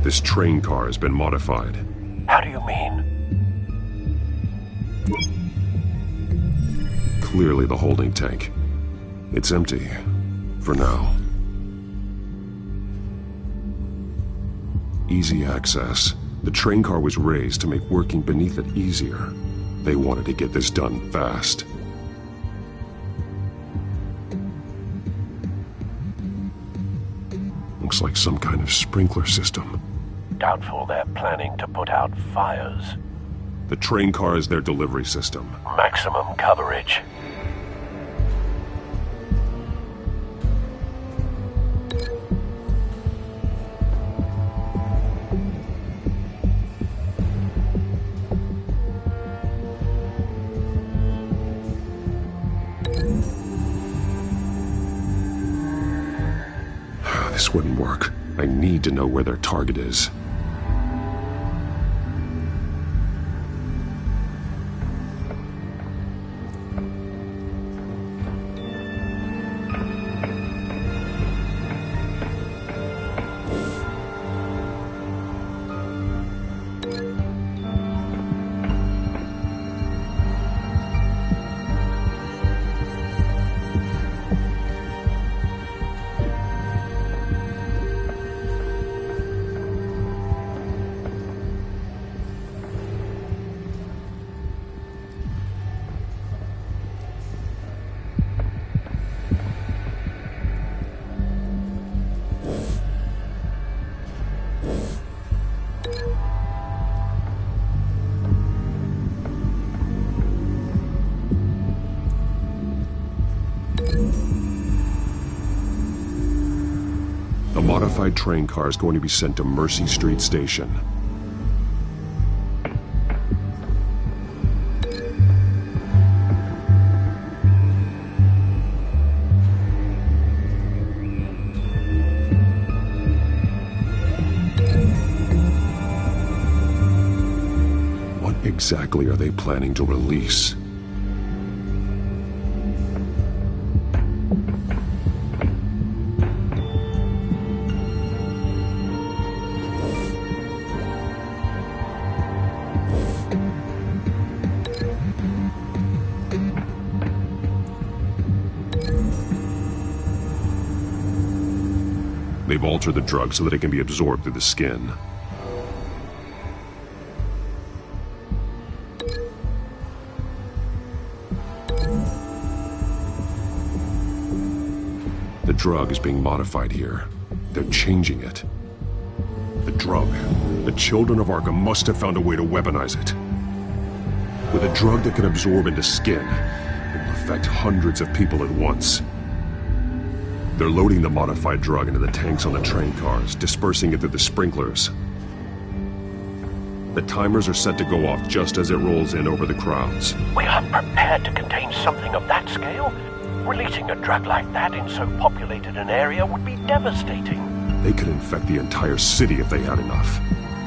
[SPEAKER 10] This train car has been modified.
[SPEAKER 14] How do you mean?
[SPEAKER 10] Clearly the holding tank. It's empty. For now. Easy access. The train car was raised to make working beneath it easier. They wanted to get this done fast. Looks like some kind of sprinkler system.
[SPEAKER 14] Doubtful they're planning to put out fires.
[SPEAKER 10] The train car is their delivery system.
[SPEAKER 14] Maximum coverage.
[SPEAKER 10] This wouldn't work. I need to know where their target is.
[SPEAKER 1] modified train car is going to be sent to Mercy Street Station. What exactly are they planning to release? They've altered the drug so that it can be absorbed through the skin. The drug is being modified here. They're changing it. The drug. The children of Arkham must have found a way to weaponize it. With a drug that can absorb into skin, it will affect hundreds of people at once. They're loading the modified drug into the tanks on the train cars, dispersing it through the sprinklers. The timers are set to go off just as it rolls in over the crowds.
[SPEAKER 14] We aren't prepared to contain something of that scale. Releasing a drug like that in so populated an area would be devastating.
[SPEAKER 1] They could infect the entire city if they had enough.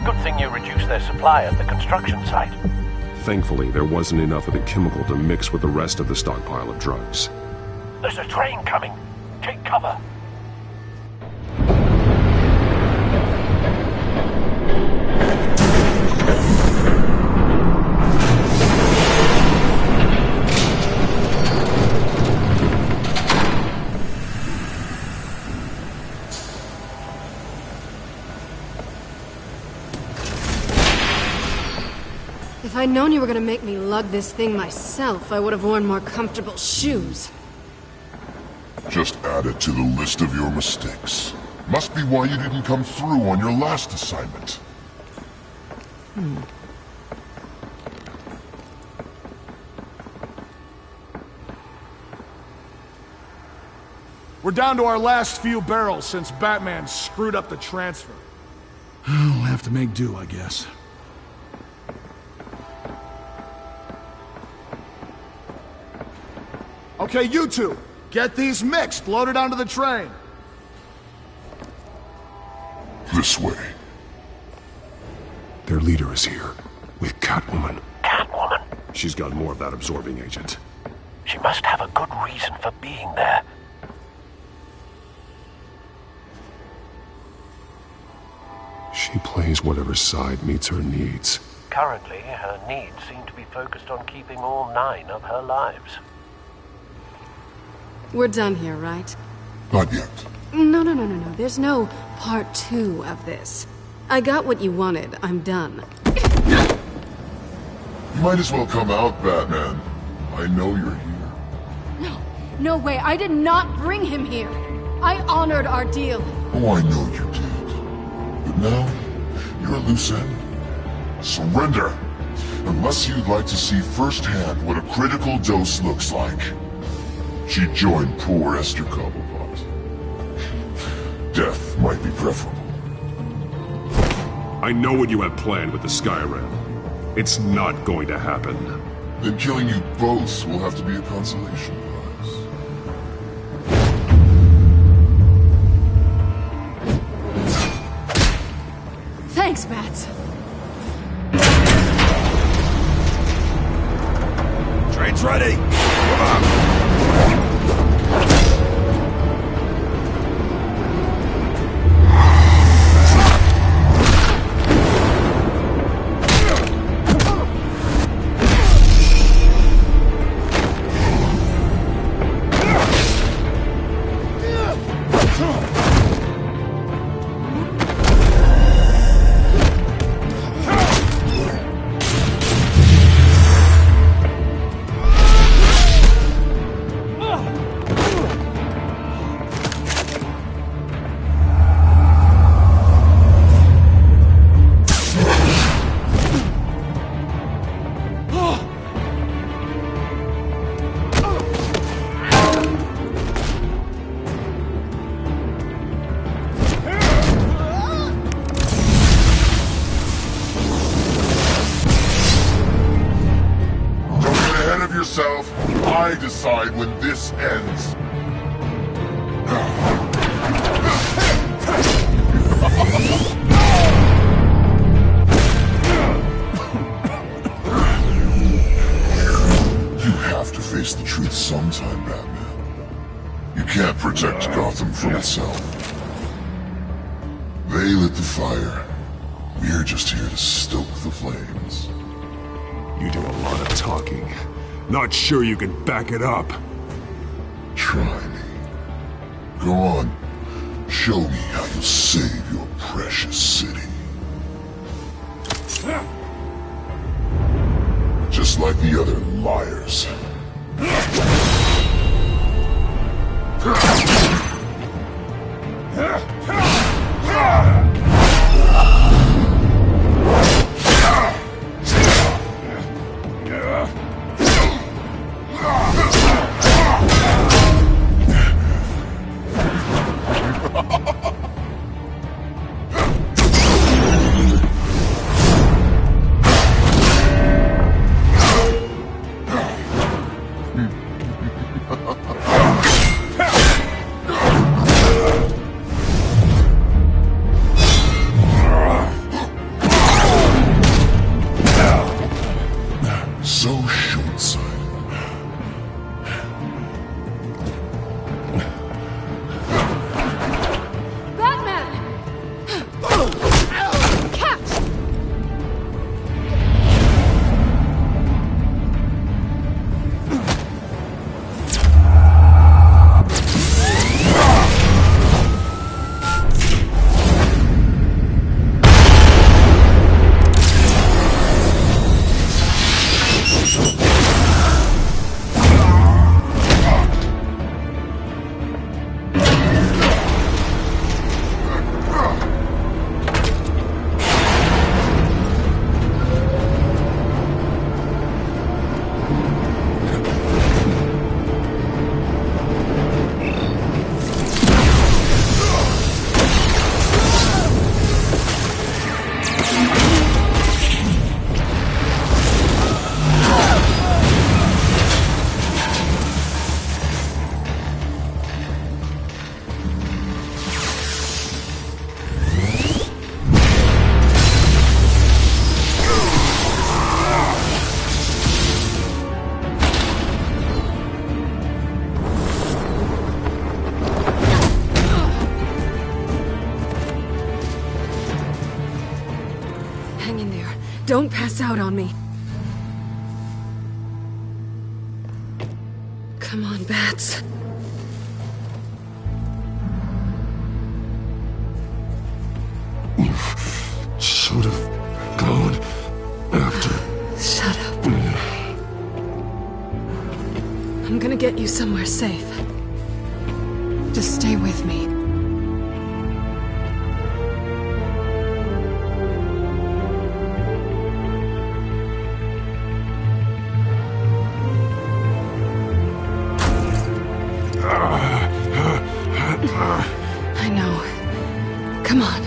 [SPEAKER 14] Good thing you reduced their supply at the construction site.
[SPEAKER 1] Thankfully, there wasn't enough of the chemical to mix with the rest of the stockpile of drugs.
[SPEAKER 14] There's a train coming. Take cover.
[SPEAKER 6] If I'd known you were gonna make me lug this thing myself, I would have worn more comfortable shoes.
[SPEAKER 5] Just add it to the list of your mistakes. Must be why you didn't come through on your last assignment.
[SPEAKER 19] We're down to our last few barrels since Batman screwed up the transfer. We'll have to make do, I guess. Okay, you two, get these mixed, loaded onto the train.
[SPEAKER 5] This way.
[SPEAKER 1] Their leader is here, with Catwoman.
[SPEAKER 14] Catwoman?
[SPEAKER 1] She's got more of that absorbing agent.
[SPEAKER 14] She must have a good reason for being there.
[SPEAKER 1] She plays whatever side meets her needs.
[SPEAKER 14] Currently, her needs seem to be focused on keeping all 9 of her lives.
[SPEAKER 6] We're done here, right?
[SPEAKER 5] Not yet.
[SPEAKER 6] No. There's no part 2 of this. I got what you wanted. I'm done.
[SPEAKER 5] You might as well come out, Batman. I know you're here.
[SPEAKER 6] No way. I did not bring him here. I honored our deal.
[SPEAKER 5] Oh, I know you did. But now, you're a loose end. Surrender! Unless you'd like to see firsthand what a critical dose looks like. She joined poor Esther Cobblepot. Death might be preferable.
[SPEAKER 1] I know what you have planned with the Skyrim. It's not going to happen.
[SPEAKER 5] Then killing you both will have to be a consolation prize.
[SPEAKER 6] Thanks, Bats.
[SPEAKER 2] Train's ready! Come on!
[SPEAKER 5] side when this ends. You have to face the truth sometime, Batman. You can't protect Gotham from itself. They lit the fire. We're just here to stoke the flames.
[SPEAKER 10] You do a lot of talking. Not sure you can back it up.
[SPEAKER 5] Try me. Go on. Show me how you'll save your precious city. Just like the other liars. So short-sighted.
[SPEAKER 6] Hang in there. Don't pass out on me. Come on, Bats.
[SPEAKER 10] Should have gone after.
[SPEAKER 6] Shut up. I'm gonna get you somewhere safe. Just stay with me. I know. Come on.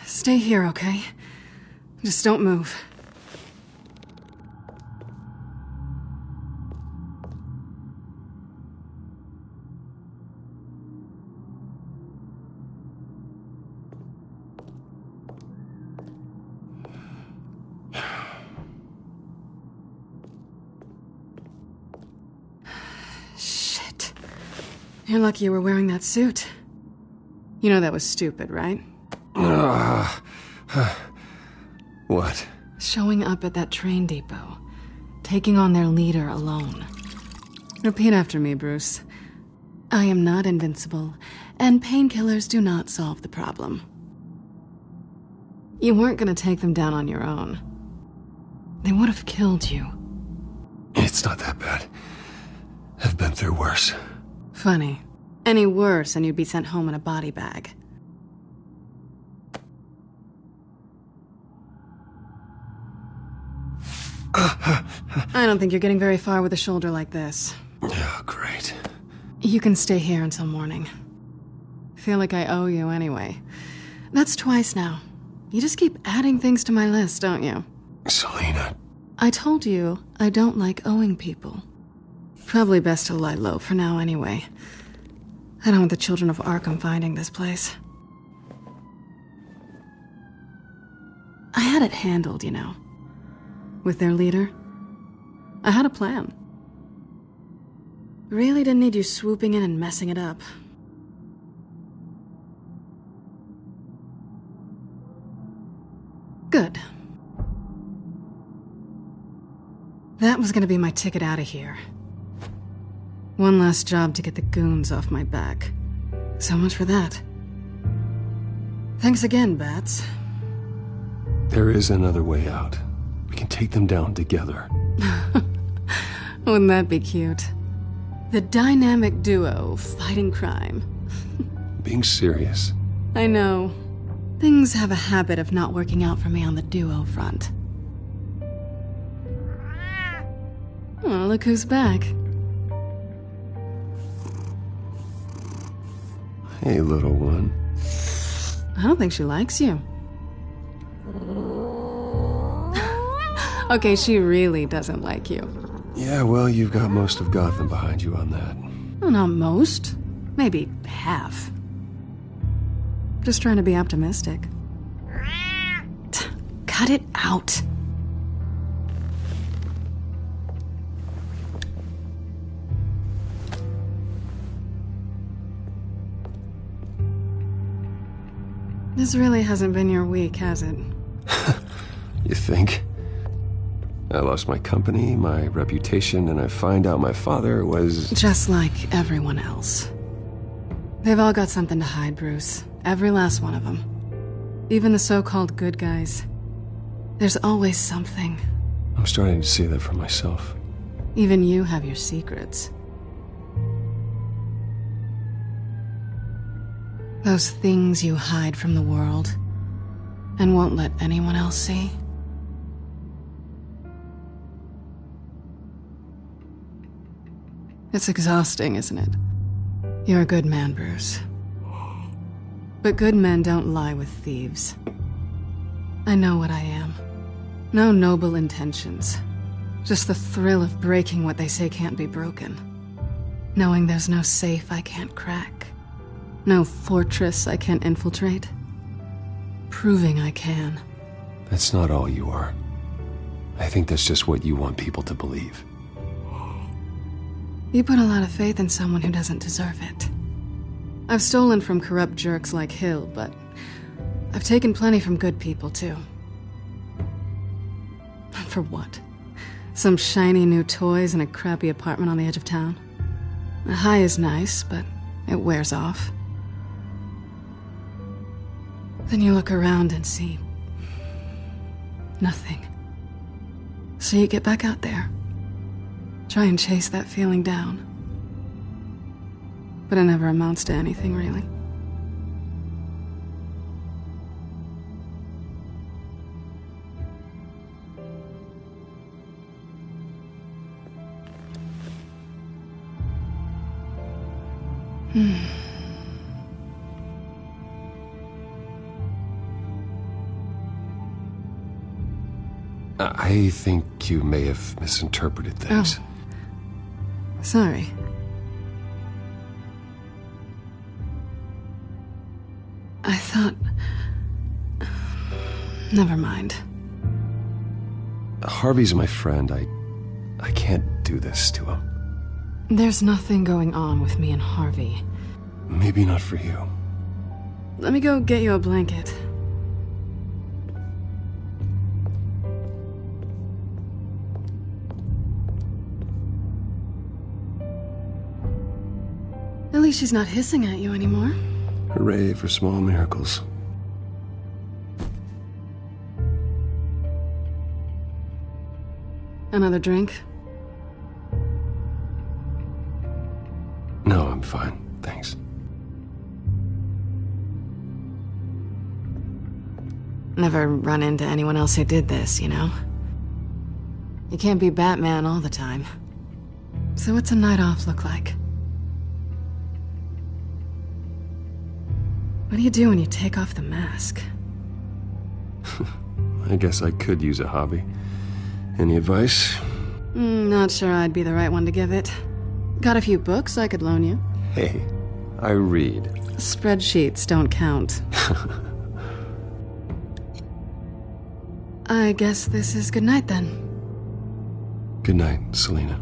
[SPEAKER 6] Stay here, okay? Just don't move. Shit. You're lucky you were wearing that suit. You know that was stupid, right?
[SPEAKER 1] What?
[SPEAKER 6] Showing up at that train depot. Taking on their leader alone. Repeat after me, Bruce. I am not invincible, and painkillers do not solve the problem. You weren't gonna take them down on your own. They would have killed you.
[SPEAKER 1] It's not that bad. I've been through worse.
[SPEAKER 6] Funny. Any worse and you'd be sent home in a body bag. I don't think you're getting very far with a shoulder like this.
[SPEAKER 1] Oh, great.
[SPEAKER 6] You can stay here until morning. Feel like I owe you anyway. That's twice now. You just keep adding things to my list, don't you?
[SPEAKER 1] Selena.
[SPEAKER 6] I told you I don't like owing people. Probably best to lie low for now anyway. I don't want the children of Arkham finding this place. I had it handled, you know. With their leader. I had a plan. Really didn't need you swooping in and messing it up. Good. That was gonna be my ticket out of here. One last job to get the goons off my back. So much for that. Thanks again, Bats.
[SPEAKER 1] There is another way out. We can take them down together.
[SPEAKER 6] Wouldn't that be cute? The dynamic duo fighting crime.
[SPEAKER 1] Being serious.
[SPEAKER 6] I know. Things have a habit of not working out for me on the duo front. Oh, look who's back.
[SPEAKER 1] Hey, little one.
[SPEAKER 6] I don't think she likes you. Okay, she really doesn't like you.
[SPEAKER 1] Yeah, well, you've got most of Gotham behind you on that.
[SPEAKER 6] Well, not most. Maybe half. Just trying to be optimistic. Cut it out. This really hasn't been your week, has it?
[SPEAKER 1] You think? I lost my company, my reputation, and I find out my father was...
[SPEAKER 6] Just like everyone else. They've all got something to hide, Bruce. Every last one of them. Even the so-called good guys. There's always something.
[SPEAKER 1] I'm starting to see that for myself.
[SPEAKER 6] Even you have your secrets. Those things you hide from the world and won't let anyone else see. It's exhausting, isn't it? You're a good man, Bruce. But good men don't lie with thieves. I know what I am. No noble intentions. Just the thrill of breaking what they say can't be broken. Knowing there's no safe I can't crack. No fortress I can't infiltrate. Proving I can.
[SPEAKER 1] That's not all you are. I think that's just what you want people to believe.
[SPEAKER 6] You put a lot of faith in someone who doesn't deserve it. I've stolen from corrupt jerks like Hill, but I've taken plenty from good people, too. For what? Some shiny new toys in a crappy apartment on the edge of town? The high is nice, but it wears off. Then you look around and see... nothing. So you get back out there. Try and chase that feeling down. But it never amounts to anything, really.
[SPEAKER 1] I think you may have misinterpreted things.
[SPEAKER 6] Oh. Sorry. I thought... Never mind.
[SPEAKER 1] Harvey's my friend. I can't do this to him.
[SPEAKER 6] There's nothing going on with me and Harvey.
[SPEAKER 1] Maybe not for you.
[SPEAKER 6] Let me go get you a blanket. At least she's not hissing at you anymore.
[SPEAKER 1] Hooray for small miracles.
[SPEAKER 6] Another drink?
[SPEAKER 1] No, I'm fine. Thanks.
[SPEAKER 6] Never run into anyone else who did this, you know? You can't be Batman all the time. So what's a night off look like? What do you do when you take off the mask?
[SPEAKER 1] I guess I could use a hobby. Any advice?
[SPEAKER 6] Not sure I'd be the right one to give it. Got a few books I could loan you.
[SPEAKER 1] Hey, I read.
[SPEAKER 6] Spreadsheets don't count. I guess this is good night then.
[SPEAKER 1] Good night, Selina.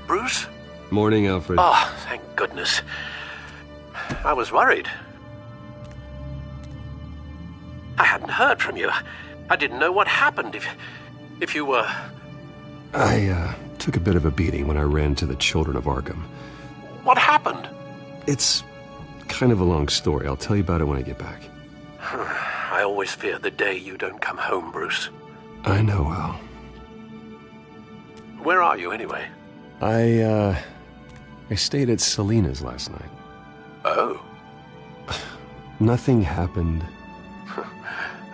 [SPEAKER 14] Bruce?
[SPEAKER 1] Morning, Alfred.
[SPEAKER 14] Oh, thank goodness. I was worried. I hadn't heard from you. I didn't know what happened if you were...
[SPEAKER 1] I took a bit of a beating when I ran to the Children of Arkham.
[SPEAKER 14] What happened?
[SPEAKER 1] It's kind of a long story. I'll tell you about it when I get back.
[SPEAKER 14] I always fear the day you don't come home, Bruce.
[SPEAKER 1] I know, Al.
[SPEAKER 14] Where are you, anyway?
[SPEAKER 1] I stayed at Selina's last night.
[SPEAKER 14] Oh.
[SPEAKER 1] Nothing happened.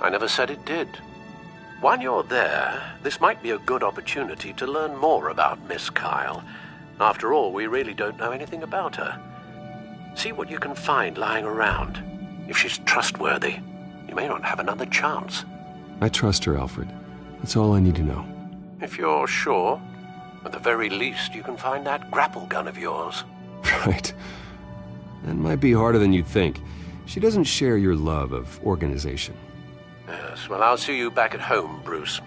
[SPEAKER 14] I never said it did. While you're there, this might be a good opportunity to learn more about Miss Kyle. After all, we really don't know anything about her. See what you can find lying around. If she's trustworthy, you may not have another chance.
[SPEAKER 1] I trust her, Alfred. That's all I need to know.
[SPEAKER 14] If you're sure, at the very least, you can find that grapple gun of yours.
[SPEAKER 1] Right. That might be harder than you'd think. She doesn't share your love of organization.
[SPEAKER 14] Yes, well, I'll see you back at home, Bruce.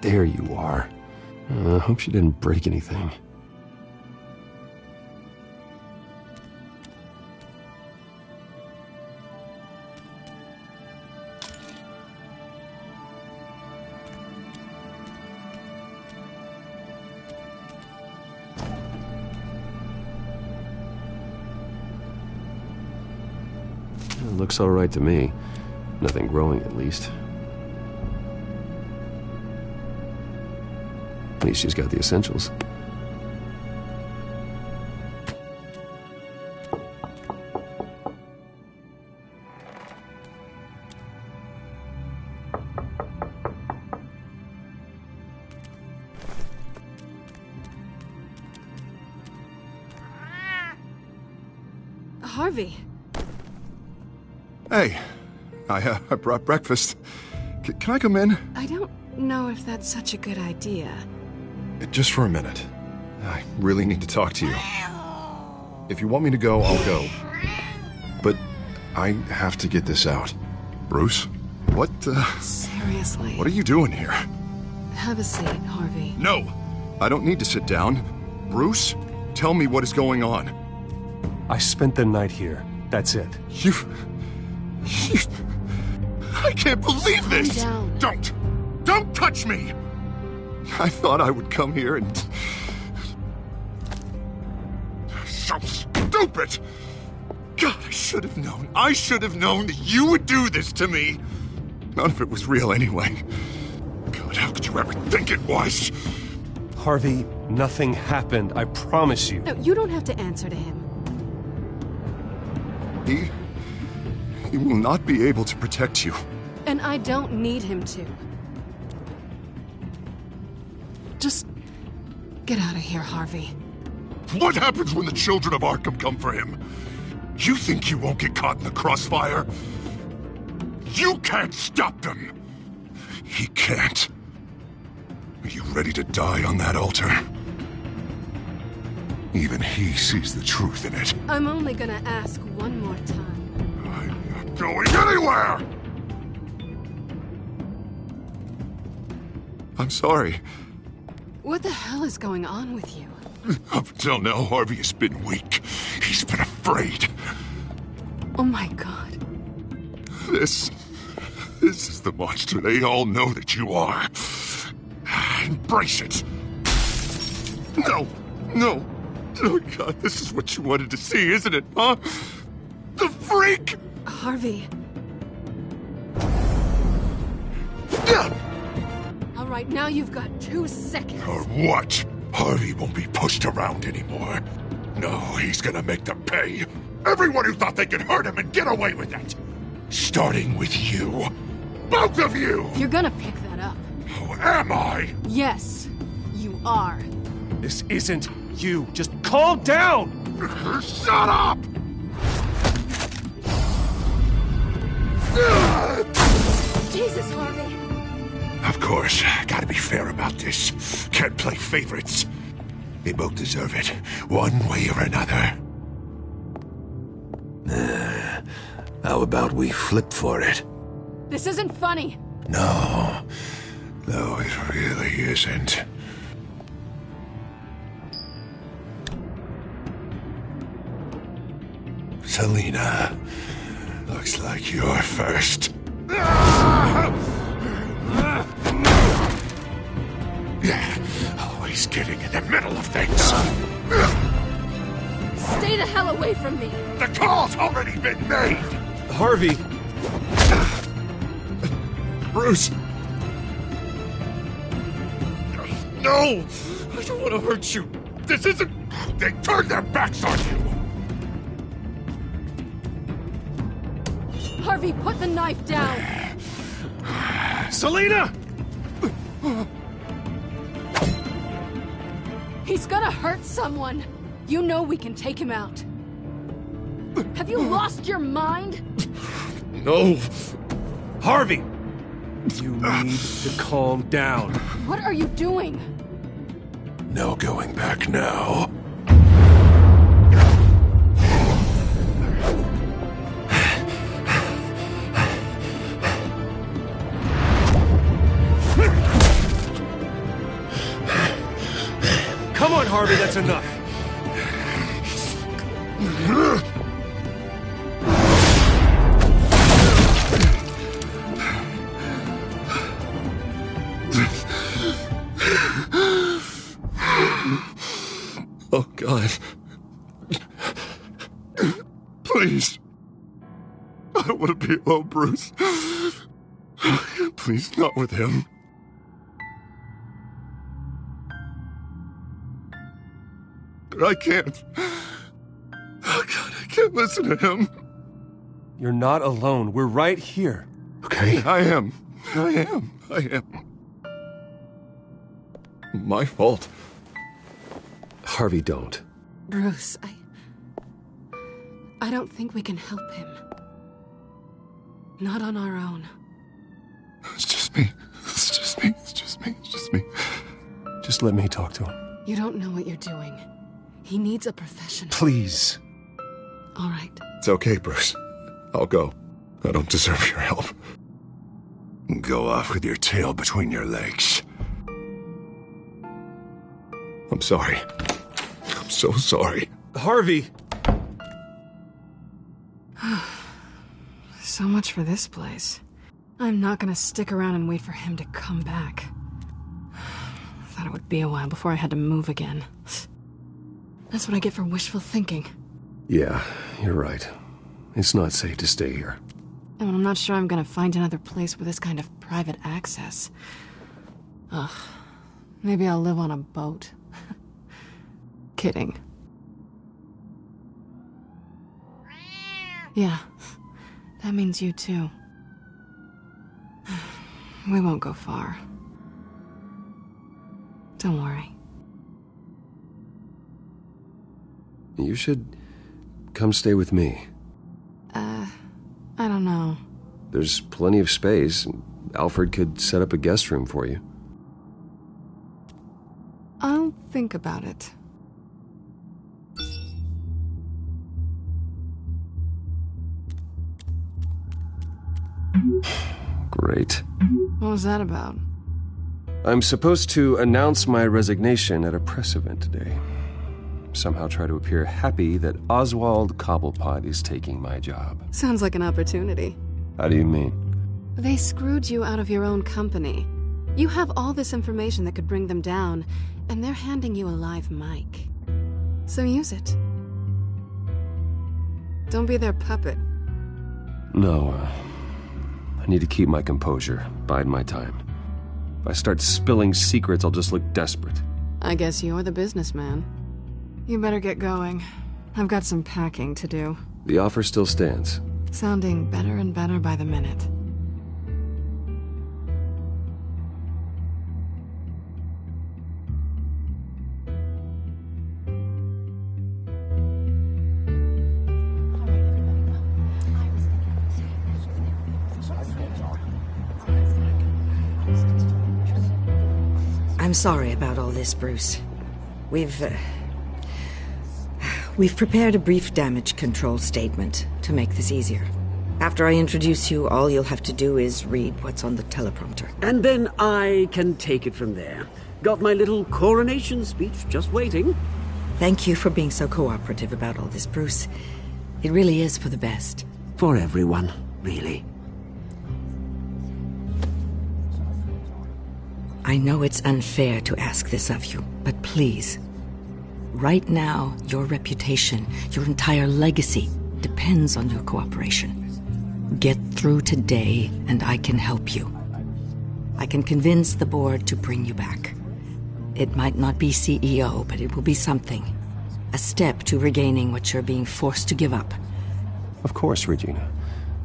[SPEAKER 1] There you are. I hope she didn't break anything. It looks all right to me. Nothing growing, at least. At least she's got the essentials.
[SPEAKER 6] Harvey.
[SPEAKER 7] Hey, I brought breakfast. Can I come in?
[SPEAKER 6] I don't know if that's such a good idea.
[SPEAKER 7] Just for a minute. I really need to talk to you. If you want me to go, I'll go. But I have to get this out. Bruce? What,
[SPEAKER 6] Seriously.
[SPEAKER 7] What are you doing here?
[SPEAKER 6] Have a seat, Harvey.
[SPEAKER 7] No! I don't need to sit down. Bruce, tell me what is going on.
[SPEAKER 1] I spent the night here. That's it.
[SPEAKER 7] You... I can't believe this!
[SPEAKER 6] Calm down.
[SPEAKER 7] Don't touch me! I thought I would come here and... So stupid! God, I should have known. I should have known that you would do this to me. None of it was real anyway. God, how could you ever think it was?
[SPEAKER 1] Harvey, nothing happened. I promise you.
[SPEAKER 6] No, you don't have to answer to him.
[SPEAKER 7] He will not be able to protect you.
[SPEAKER 6] And I don't need him to. Just get out of here, Harvey.
[SPEAKER 5] What happens when the children of Arkham come for him? You think you won't get caught in the crossfire? You can't stop them! He can't. Are you ready to die on that altar?
[SPEAKER 10] Even he sees the truth in it.
[SPEAKER 6] I'm only gonna ask one more time.
[SPEAKER 10] I'm not going anywhere!
[SPEAKER 7] I'm sorry.
[SPEAKER 6] What the hell is going on with you?
[SPEAKER 10] Up until now, Harvey has been weak. He's been afraid.
[SPEAKER 6] Oh my god.
[SPEAKER 10] This is the monster they all know that you are. Embrace it. No. Oh God, this is what you wanted to see, isn't it, huh? The freak!
[SPEAKER 6] Harvey. All right, now you've got 2 seconds.
[SPEAKER 10] Or what? Harvey won't be pushed around anymore. No, he's gonna make them pay. Everyone who thought they could hurt him and get away with it. Starting with you. Both of you!
[SPEAKER 6] You're gonna pick that up.
[SPEAKER 10] Oh, am I?
[SPEAKER 6] Yes, you are.
[SPEAKER 13] This isn't you. Just calm down!
[SPEAKER 10] Shut up!
[SPEAKER 6] Jesus, Harvey.
[SPEAKER 10] Of course, gotta be fair about this. Can't play favorites. They both deserve it, one way or another.
[SPEAKER 2] How about we flip for it?
[SPEAKER 6] This isn't funny.
[SPEAKER 10] No, it really isn't. Selena, looks like you're first. Always getting in the middle of things.
[SPEAKER 6] Stay the hell away from me.
[SPEAKER 10] The call's already been made.
[SPEAKER 13] Harvey.
[SPEAKER 10] Bruce. No! I don't want to hurt you. This isn't... They turned their backs on you.
[SPEAKER 6] Harvey, put the knife down.
[SPEAKER 13] Selena!
[SPEAKER 6] He's gonna hurt someone. You know we can take him out. Have you lost your mind?
[SPEAKER 13] No. Harvey! You need to calm down.
[SPEAKER 6] What are you doing?
[SPEAKER 10] No going back now.
[SPEAKER 13] Come on, Harvey, that's enough.
[SPEAKER 10] Oh, God. Please. I don't want to be alone, Bruce. Please, not with him. But I can't. Oh, God, I can't listen to him.
[SPEAKER 13] You're not alone. We're right here.
[SPEAKER 10] Okay? I am. My fault.
[SPEAKER 1] Harvey, don't.
[SPEAKER 6] Bruce, I don't think we can help him. Not on our own.
[SPEAKER 10] It's just me.
[SPEAKER 1] Just let me talk to him.
[SPEAKER 6] You don't know what you're doing. He needs a professional.
[SPEAKER 1] Please.
[SPEAKER 6] All right.
[SPEAKER 10] It's okay, Bruce. I'll go. I don't deserve your help. Go off with your tail between your legs. I'm sorry. I'm so sorry.
[SPEAKER 13] Harvey!
[SPEAKER 6] So much for this place. I'm not gonna stick around and wait for him to come back. Thought it would be a while before I had to move again. That's what I get for wishful thinking.
[SPEAKER 1] Yeah, you're right. It's not safe to stay here.
[SPEAKER 6] And I'm not sure I'm gonna find another place with this kind of private access. Ugh. Maybe I'll live on a boat. Kidding. Yeah. That means you too. We won't go far. Don't worry.
[SPEAKER 1] You should come stay with me.
[SPEAKER 6] I don't know.
[SPEAKER 1] There's plenty of space. Alfred could set up a guest room for you.
[SPEAKER 6] I'll think about it.
[SPEAKER 1] Great.
[SPEAKER 6] What was that about?
[SPEAKER 1] I'm supposed to announce my resignation at a press event today. Somehow try to appear happy that Oswald Cobblepot is taking my job.
[SPEAKER 6] Sounds like an opportunity.
[SPEAKER 1] How do you mean?
[SPEAKER 6] They screwed you out of your own company. You have all this information that could bring them down, and they're handing you a live mic. So use it. Don't be their puppet.
[SPEAKER 1] No, I need to keep my composure, bide my time. If I start spilling secrets, I'll just look desperate.
[SPEAKER 6] I guess you're the businessman. You better get going. I've got some packing to do.
[SPEAKER 1] The offer still stands.
[SPEAKER 6] Sounding better and better by the minute.
[SPEAKER 17] I'm sorry about all this, Bruce. We've prepared a brief damage control statement to make this easier. After I introduce you, all you'll have to do is read what's on the teleprompter.
[SPEAKER 18] And then I can take it from there. Got my little coronation speech just waiting.
[SPEAKER 17] Thank you for being so cooperative about all this, Bruce. It really is for the best.
[SPEAKER 18] For everyone, really.
[SPEAKER 17] I know it's unfair to ask this of you, but please. Right now, your reputation, your entire legacy, depends on your cooperation. Get through today, and I can help you. I can convince the board to bring you back. It might not be CEO, but it will be something. A step to regaining what you're being forced to give up.
[SPEAKER 1] Of course, Regina.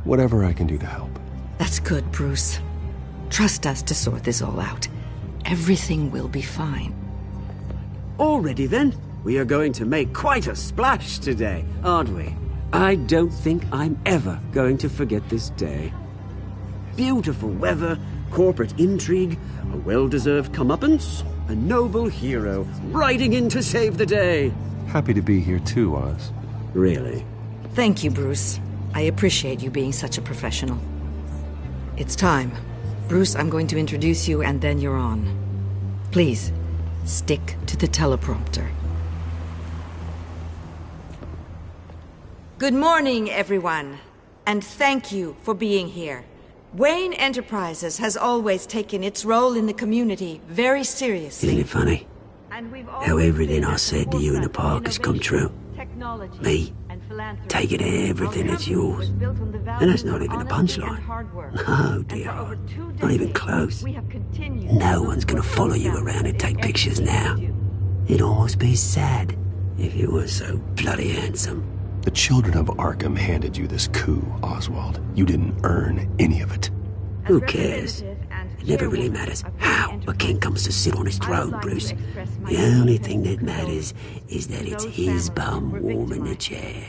[SPEAKER 1] Whatever I can do to help.
[SPEAKER 17] That's good, Bruce. Trust us to sort this all out. Everything will be fine.
[SPEAKER 18] Already then, we are going to make quite a splash today, aren't we? I don't think I'm ever going to forget this day. Beautiful weather, corporate intrigue, a well-deserved comeuppance, a noble hero riding in to save the day.
[SPEAKER 1] Happy to be here too, Oz.
[SPEAKER 18] Really?
[SPEAKER 17] Thank you, Bruce. I appreciate you being such a professional. It's time. Bruce, I'm going to introduce you and then you're on. Please, stick to the teleprompter. Good morning, everyone, and thank you for being here. Wayne Enterprises has always taken its role in the community very seriously.
[SPEAKER 12] Isn't it funny? How everything I said to you in the park has come true. Me, taking everything that's yours. And that's not even a punchline. No, dear heart. Not even close. No one's gonna follow you around and take pictures now. It'd almost be sad if you were so bloody handsome.
[SPEAKER 1] The children of Arkham handed you this coup, Oswald. You didn't earn any of it.
[SPEAKER 12] Who cares? It never really matters how a king comes to sit on his throne, Bruce. The only thing that matters is that it's his bum warming the chair.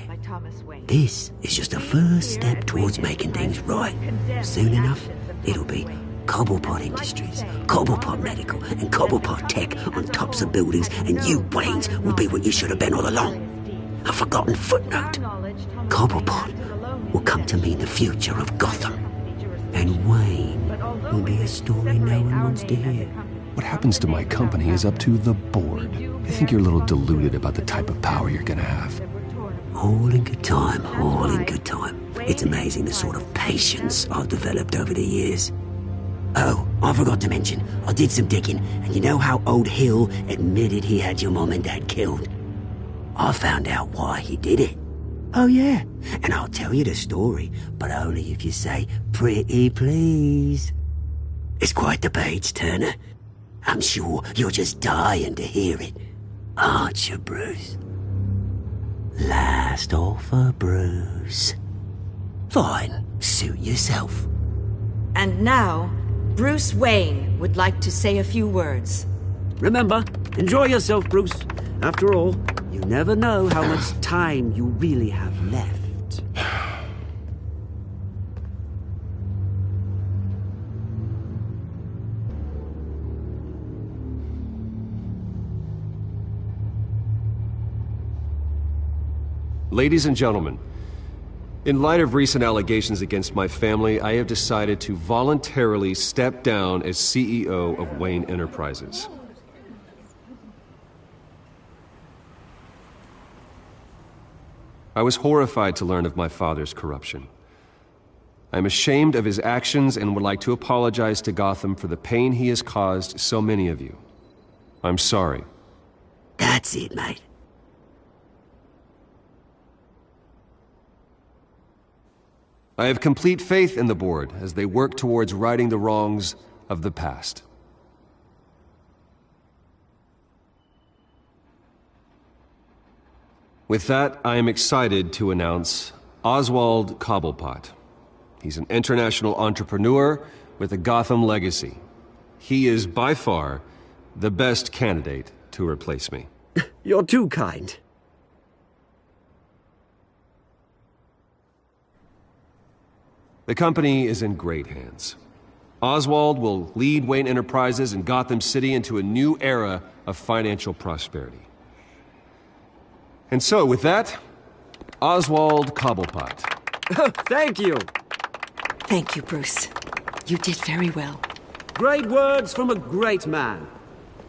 [SPEAKER 12] This is just a first step towards making things right. Soon enough, it'll be Cobblepot Industries, Cobblepot Medical, and Cobblepot Tech on tops of buildings, and you, Waynes, will be what you should have been all along. A forgotten footnote. Cobblepot will come to mean the future of Gotham. And Wayne will be a story no one wants to hear.
[SPEAKER 1] What happens to my company is up to the board. I think you're a little deluded about the type of power you're gonna have.
[SPEAKER 12] All in good time, all in good time. It's amazing the sort of patience I've developed over the years. Oh, I forgot to mention, I did some digging, and you know how old Hill admitted he had your mom and dad killed? I found out why he did it. Oh yeah, and I'll tell you the story, but only if you say, pretty please. It's quite the page turner. I'm sure you're just dying to hear it, aren't you, Bruce? Last offer, Bruce. Fine, suit yourself.
[SPEAKER 17] And now, Bruce Wayne would like to say a few words.
[SPEAKER 18] Remember, enjoy yourself, Bruce. After all, you never know how much time you really have left.
[SPEAKER 1] Ladies and gentlemen, In light of recent allegations against my family, I have decided to voluntarily step down as CEO of Wayne Enterprises. I was horrified to learn of my father's corruption. I am ashamed of his actions and would like to apologize to Gotham for the pain he has caused so many of you. I'm sorry.
[SPEAKER 12] That's it, mate.
[SPEAKER 1] I have complete faith in the board as they work towards righting the wrongs of the past. With that, I am excited to announce Oswald Cobblepot. He's an international entrepreneur with a Gotham legacy. He is by far the best candidate to replace me.
[SPEAKER 18] You're too kind.
[SPEAKER 1] The company is in great hands. Oswald will lead Wayne Enterprises and Gotham City into a new era of financial prosperity. And so, with that, Oswald Cobblepot.
[SPEAKER 18] Thank you.
[SPEAKER 6] Thank you, Bruce. You did very well.
[SPEAKER 18] Great words from a great man.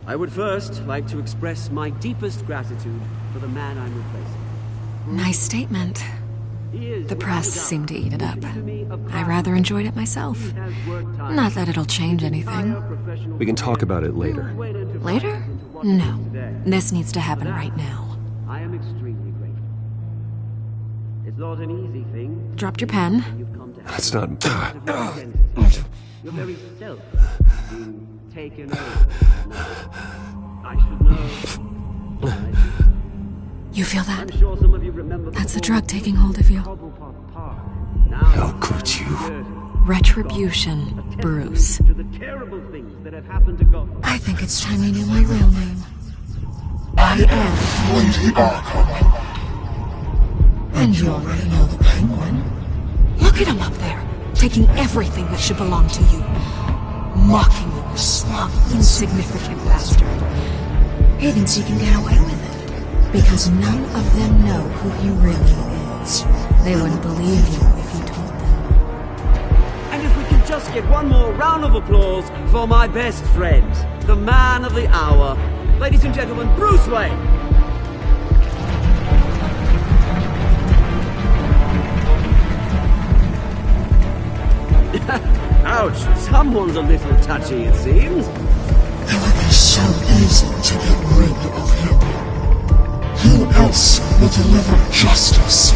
[SPEAKER 18] I would first like to express my deepest gratitude for the man I'm replacing.
[SPEAKER 6] Nice statement. The press seemed to eat it up. I rather enjoyed it myself. Not that it'll change anything.
[SPEAKER 1] We can talk about it later.
[SPEAKER 6] Later? No. This needs to happen right now.
[SPEAKER 18] I am extremely grateful. It's not an easy thing.
[SPEAKER 6] Dropped your pen.
[SPEAKER 1] That's not...
[SPEAKER 18] Your very self being taken over. I should know.
[SPEAKER 6] You feel that?
[SPEAKER 18] I'm sure some of you remember
[SPEAKER 6] That's the drug taking hold of you.
[SPEAKER 1] How could you?
[SPEAKER 6] Retribution, Bruce.
[SPEAKER 18] To the terrible things that have happened to Gotham.
[SPEAKER 6] I think it's time you knew my real name. I am
[SPEAKER 5] Lady Arkham.
[SPEAKER 6] And you already know the Penguin. Look at him up there, taking everything that should belong to you. Mocking you, smug, insignificant bastard. He thinks he can get away with it, because none of them know who he really is. They wouldn't believe you if you told them.
[SPEAKER 18] And if we could just get one more round of applause for my best friend, the man of the hour, ladies and gentlemen, Bruce Wayne. Ouch, someone's a little touchy, it seems.
[SPEAKER 5] It would be so easy to get rid of him. Who else will deliver justice?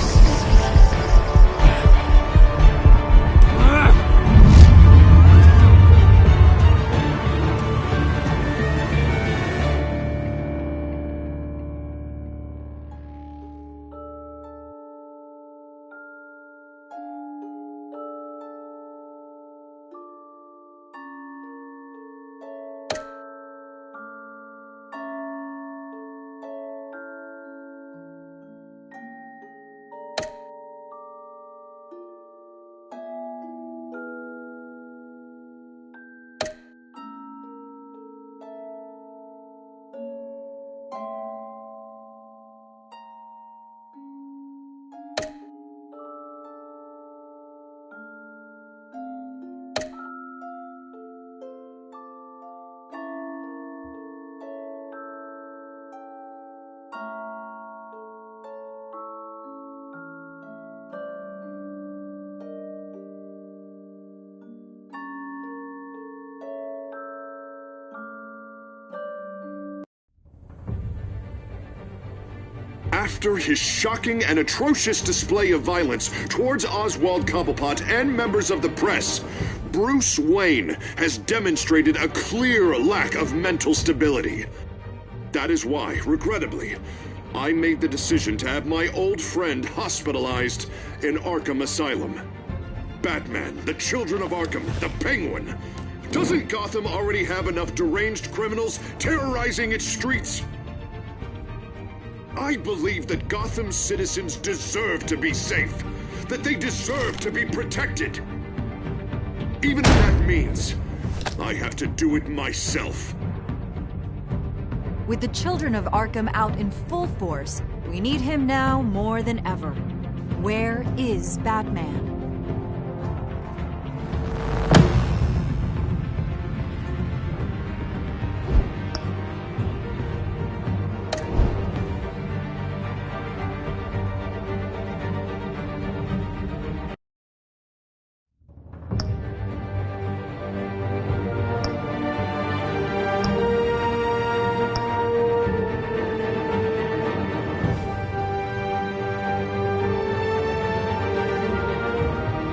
[SPEAKER 9] After his shocking and atrocious display of violence towards Oswald Cobblepot and members of the press, Bruce Wayne has demonstrated a clear lack of mental stability. That is why, regrettably, I made the decision to have my old friend hospitalized in Arkham Asylum. Batman, the Children of Arkham, the Penguin. Doesn't Gotham already have enough deranged criminals terrorizing its streets? I believe that Gotham's citizens deserve to be safe, that they deserve to be protected. Even if that means I have to do it myself.
[SPEAKER 4] With the Children of Arkham out in full force, we need him now more than ever. Where is Batman?